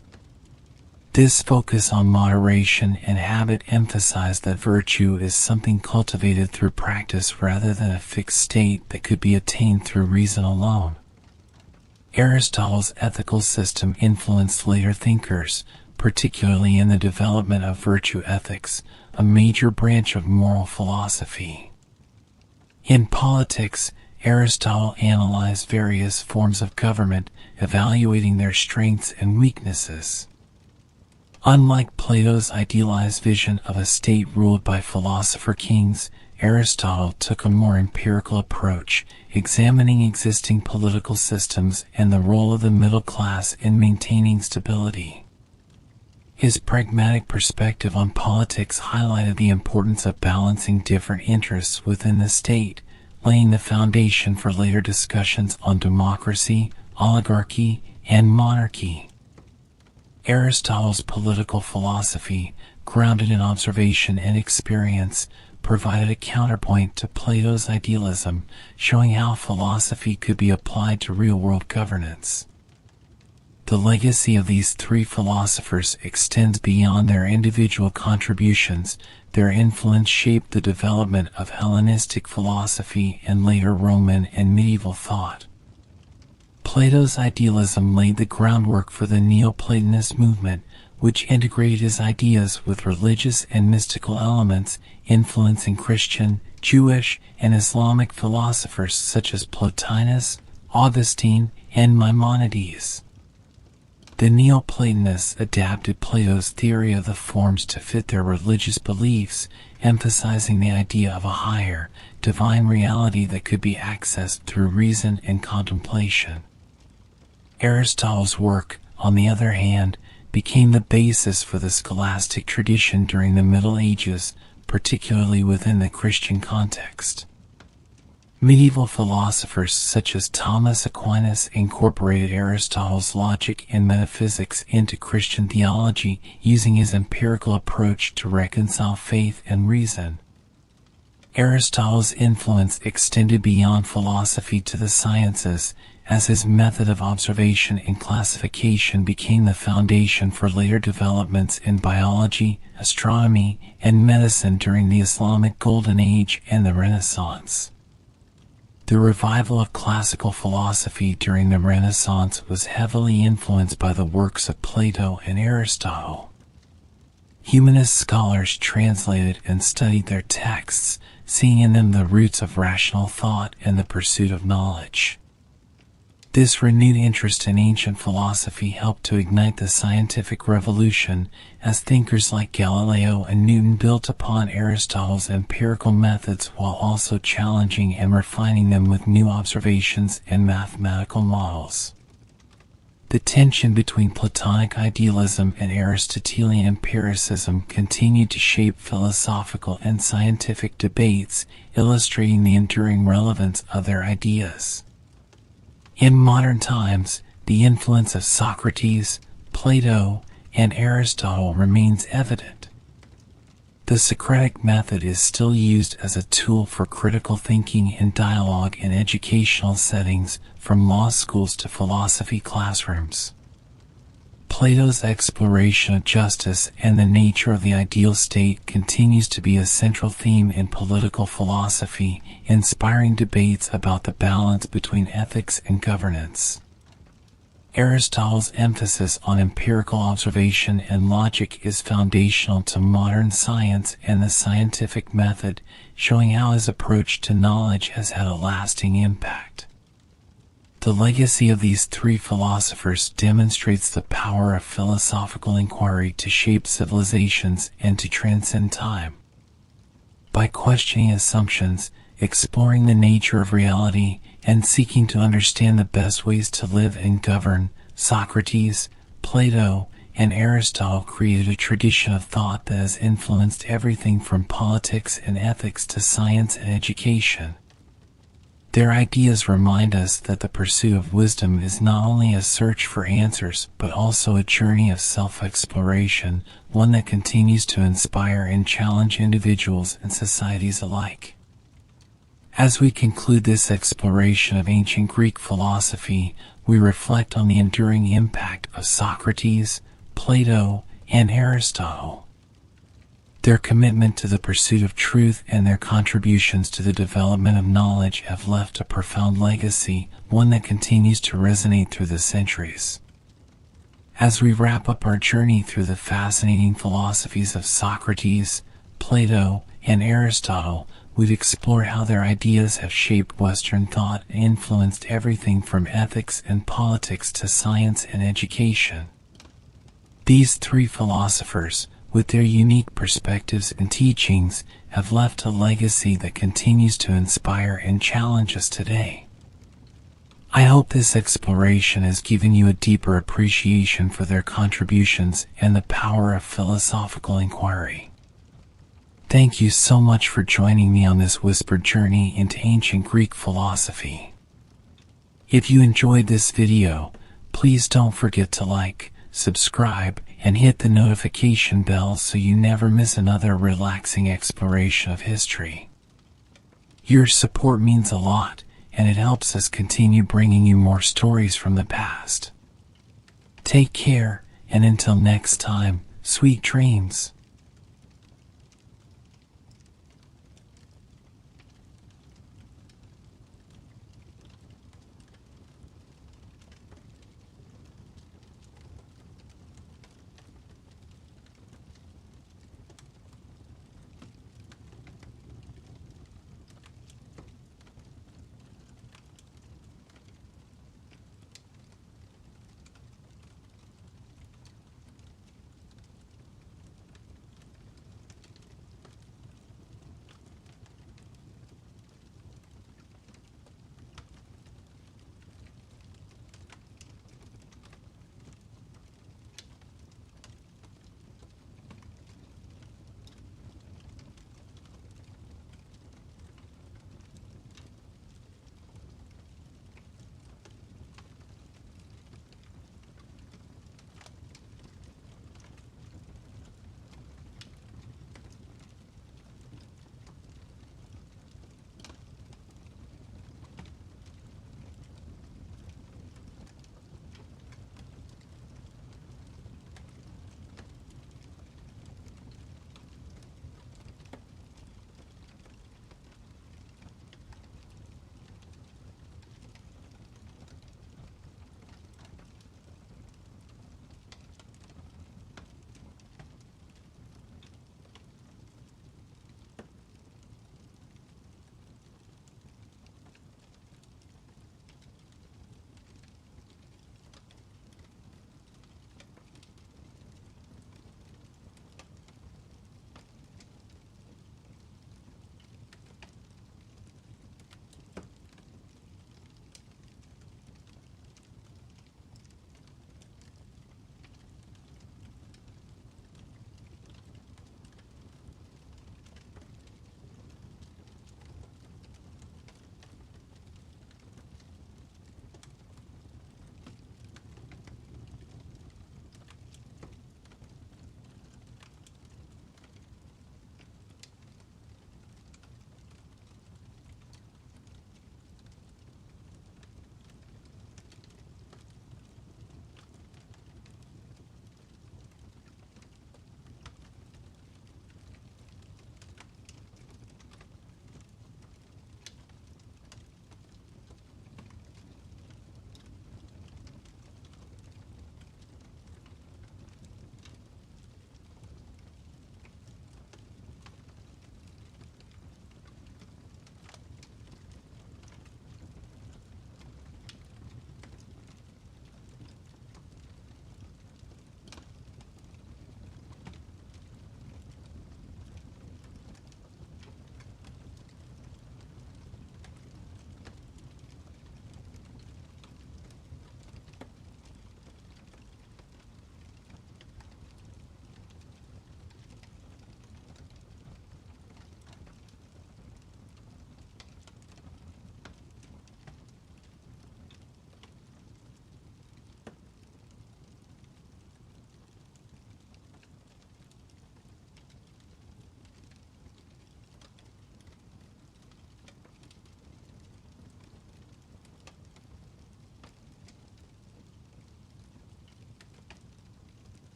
This focus on moderation and habit emphasized that virtue is something cultivated through practice rather than a fixed state that could be attained through reason alone. Aristotle's ethical system influenced later thinkers, particularly in the development of virtue ethics, a major branch of moral philosophy. In politics, Aristotle analyzed various forms of government, evaluating their strengths and weaknesses. Unlike Plato's idealized vision of a state ruled by philosopher kings, Aristotle took a more empirical approach, examining existing political systems and the role of the middle class in maintaining stability. His pragmatic perspective on politics highlighted the importance of balancing different interests within the state, laying the foundation for later discussions on democracy, oligarchy, and monarchy. Aristotle's political philosophy, grounded in observation and experience, provided a counterpoint to Plato's idealism, showing how philosophy could be applied to real-world governance. The legacy of these three philosophers extends beyond their individual contributions. Their influence shaped the development of Hellenistic philosophy and later Roman and medieval thought. Plato's idealism laid the groundwork for the Neoplatonist movement, which integrated his ideas with religious and mystical elements, influencing Christian, Jewish, and Islamic philosophers such as Plotinus, Augustine, and Maimonides. The Neoplatonists adapted Plato's theory of the forms to fit their religious beliefs, emphasizing the idea of a higher, divine reality that could be accessed through reason and contemplation. Aristotle's work, on the other hand, became the basis for the scholastic tradition during the Middle Ages, particularly within the Christian context. Medieval philosophers such as Thomas Aquinas incorporated Aristotle's logic and metaphysics into Christian theology, using his empirical approach to reconcile faith and reason. Aristotle's influence extended beyond philosophy to the sciences, as his method of observation and classification became the foundation for later developments in biology, astronomy, and medicine during the Islamic Golden Age and the Renaissance. The revival of classical philosophy during the Renaissance was heavily influenced by the works of Plato and Aristotle. Humanist scholars translated and studied their texts, seeing in them the roots of rational thought and the pursuit of knowledge. This renewed interest in ancient philosophy helped to ignite the scientific revolution, as thinkers like Galileo and Newton built upon Aristotle's empirical methods while also challenging and refining them with new observations and mathematical models. The tension between Platonic idealism and Aristotelian empiricism continued to shape philosophical and scientific debates, illustrating the enduring relevance of their ideas. In modern times, the influence of Socrates, Plato, and Aristotle remains evident. The Socratic method is still used as a tool for critical thinking and dialogue in educational settings, from law schools to philosophy classrooms. Plato's exploration of justice and the nature of the ideal state continues to be a central theme in political philosophy, inspiring debates about the balance between ethics and governance. Aristotle's emphasis on empirical observation and logic is foundational to modern science and the scientific method, showing how his approach to knowledge has had a lasting impact. The legacy of these three philosophers demonstrates the power of philosophical inquiry to shape civilizations and to transcend time. By questioning assumptions, exploring the nature of reality, and seeking to understand the best ways to live and govern, Socrates, Plato, and Aristotle created a tradition of thought that has influenced everything from politics and ethics to science and education. Their ideas remind us that the pursuit of wisdom is not only a search for answers, but also a journey of self-exploration, one that continues to inspire and challenge individuals and societies alike. As we conclude this exploration of ancient Greek philosophy, we reflect on the enduring impact of Socrates, Plato, and Aristotle. Their commitment to the pursuit of truth and their contributions to the development of knowledge have left a profound legacy, one that continues to resonate through the centuries. As we wrap up our journey through the fascinating philosophies of Socrates, Plato, and Aristotle, we've explored how their ideas have shaped Western thought and influenced everything from ethics and politics to science and education. These three philosophers, with their unique perspectives and teachings, have left a legacy that continues to inspire and challenge us today. I hope this exploration has given you a deeper appreciation for their contributions and the power of philosophical inquiry. Thank you so much for joining me on this whispered journey into ancient Greek philosophy. If you enjoyed this video, please don't forget to like, subscribe, and hit the notification bell so you never miss another relaxing exploration of history. Your support means a lot, and it helps us continue bringing you more stories from the past. Take care, and until next time, sweet dreams.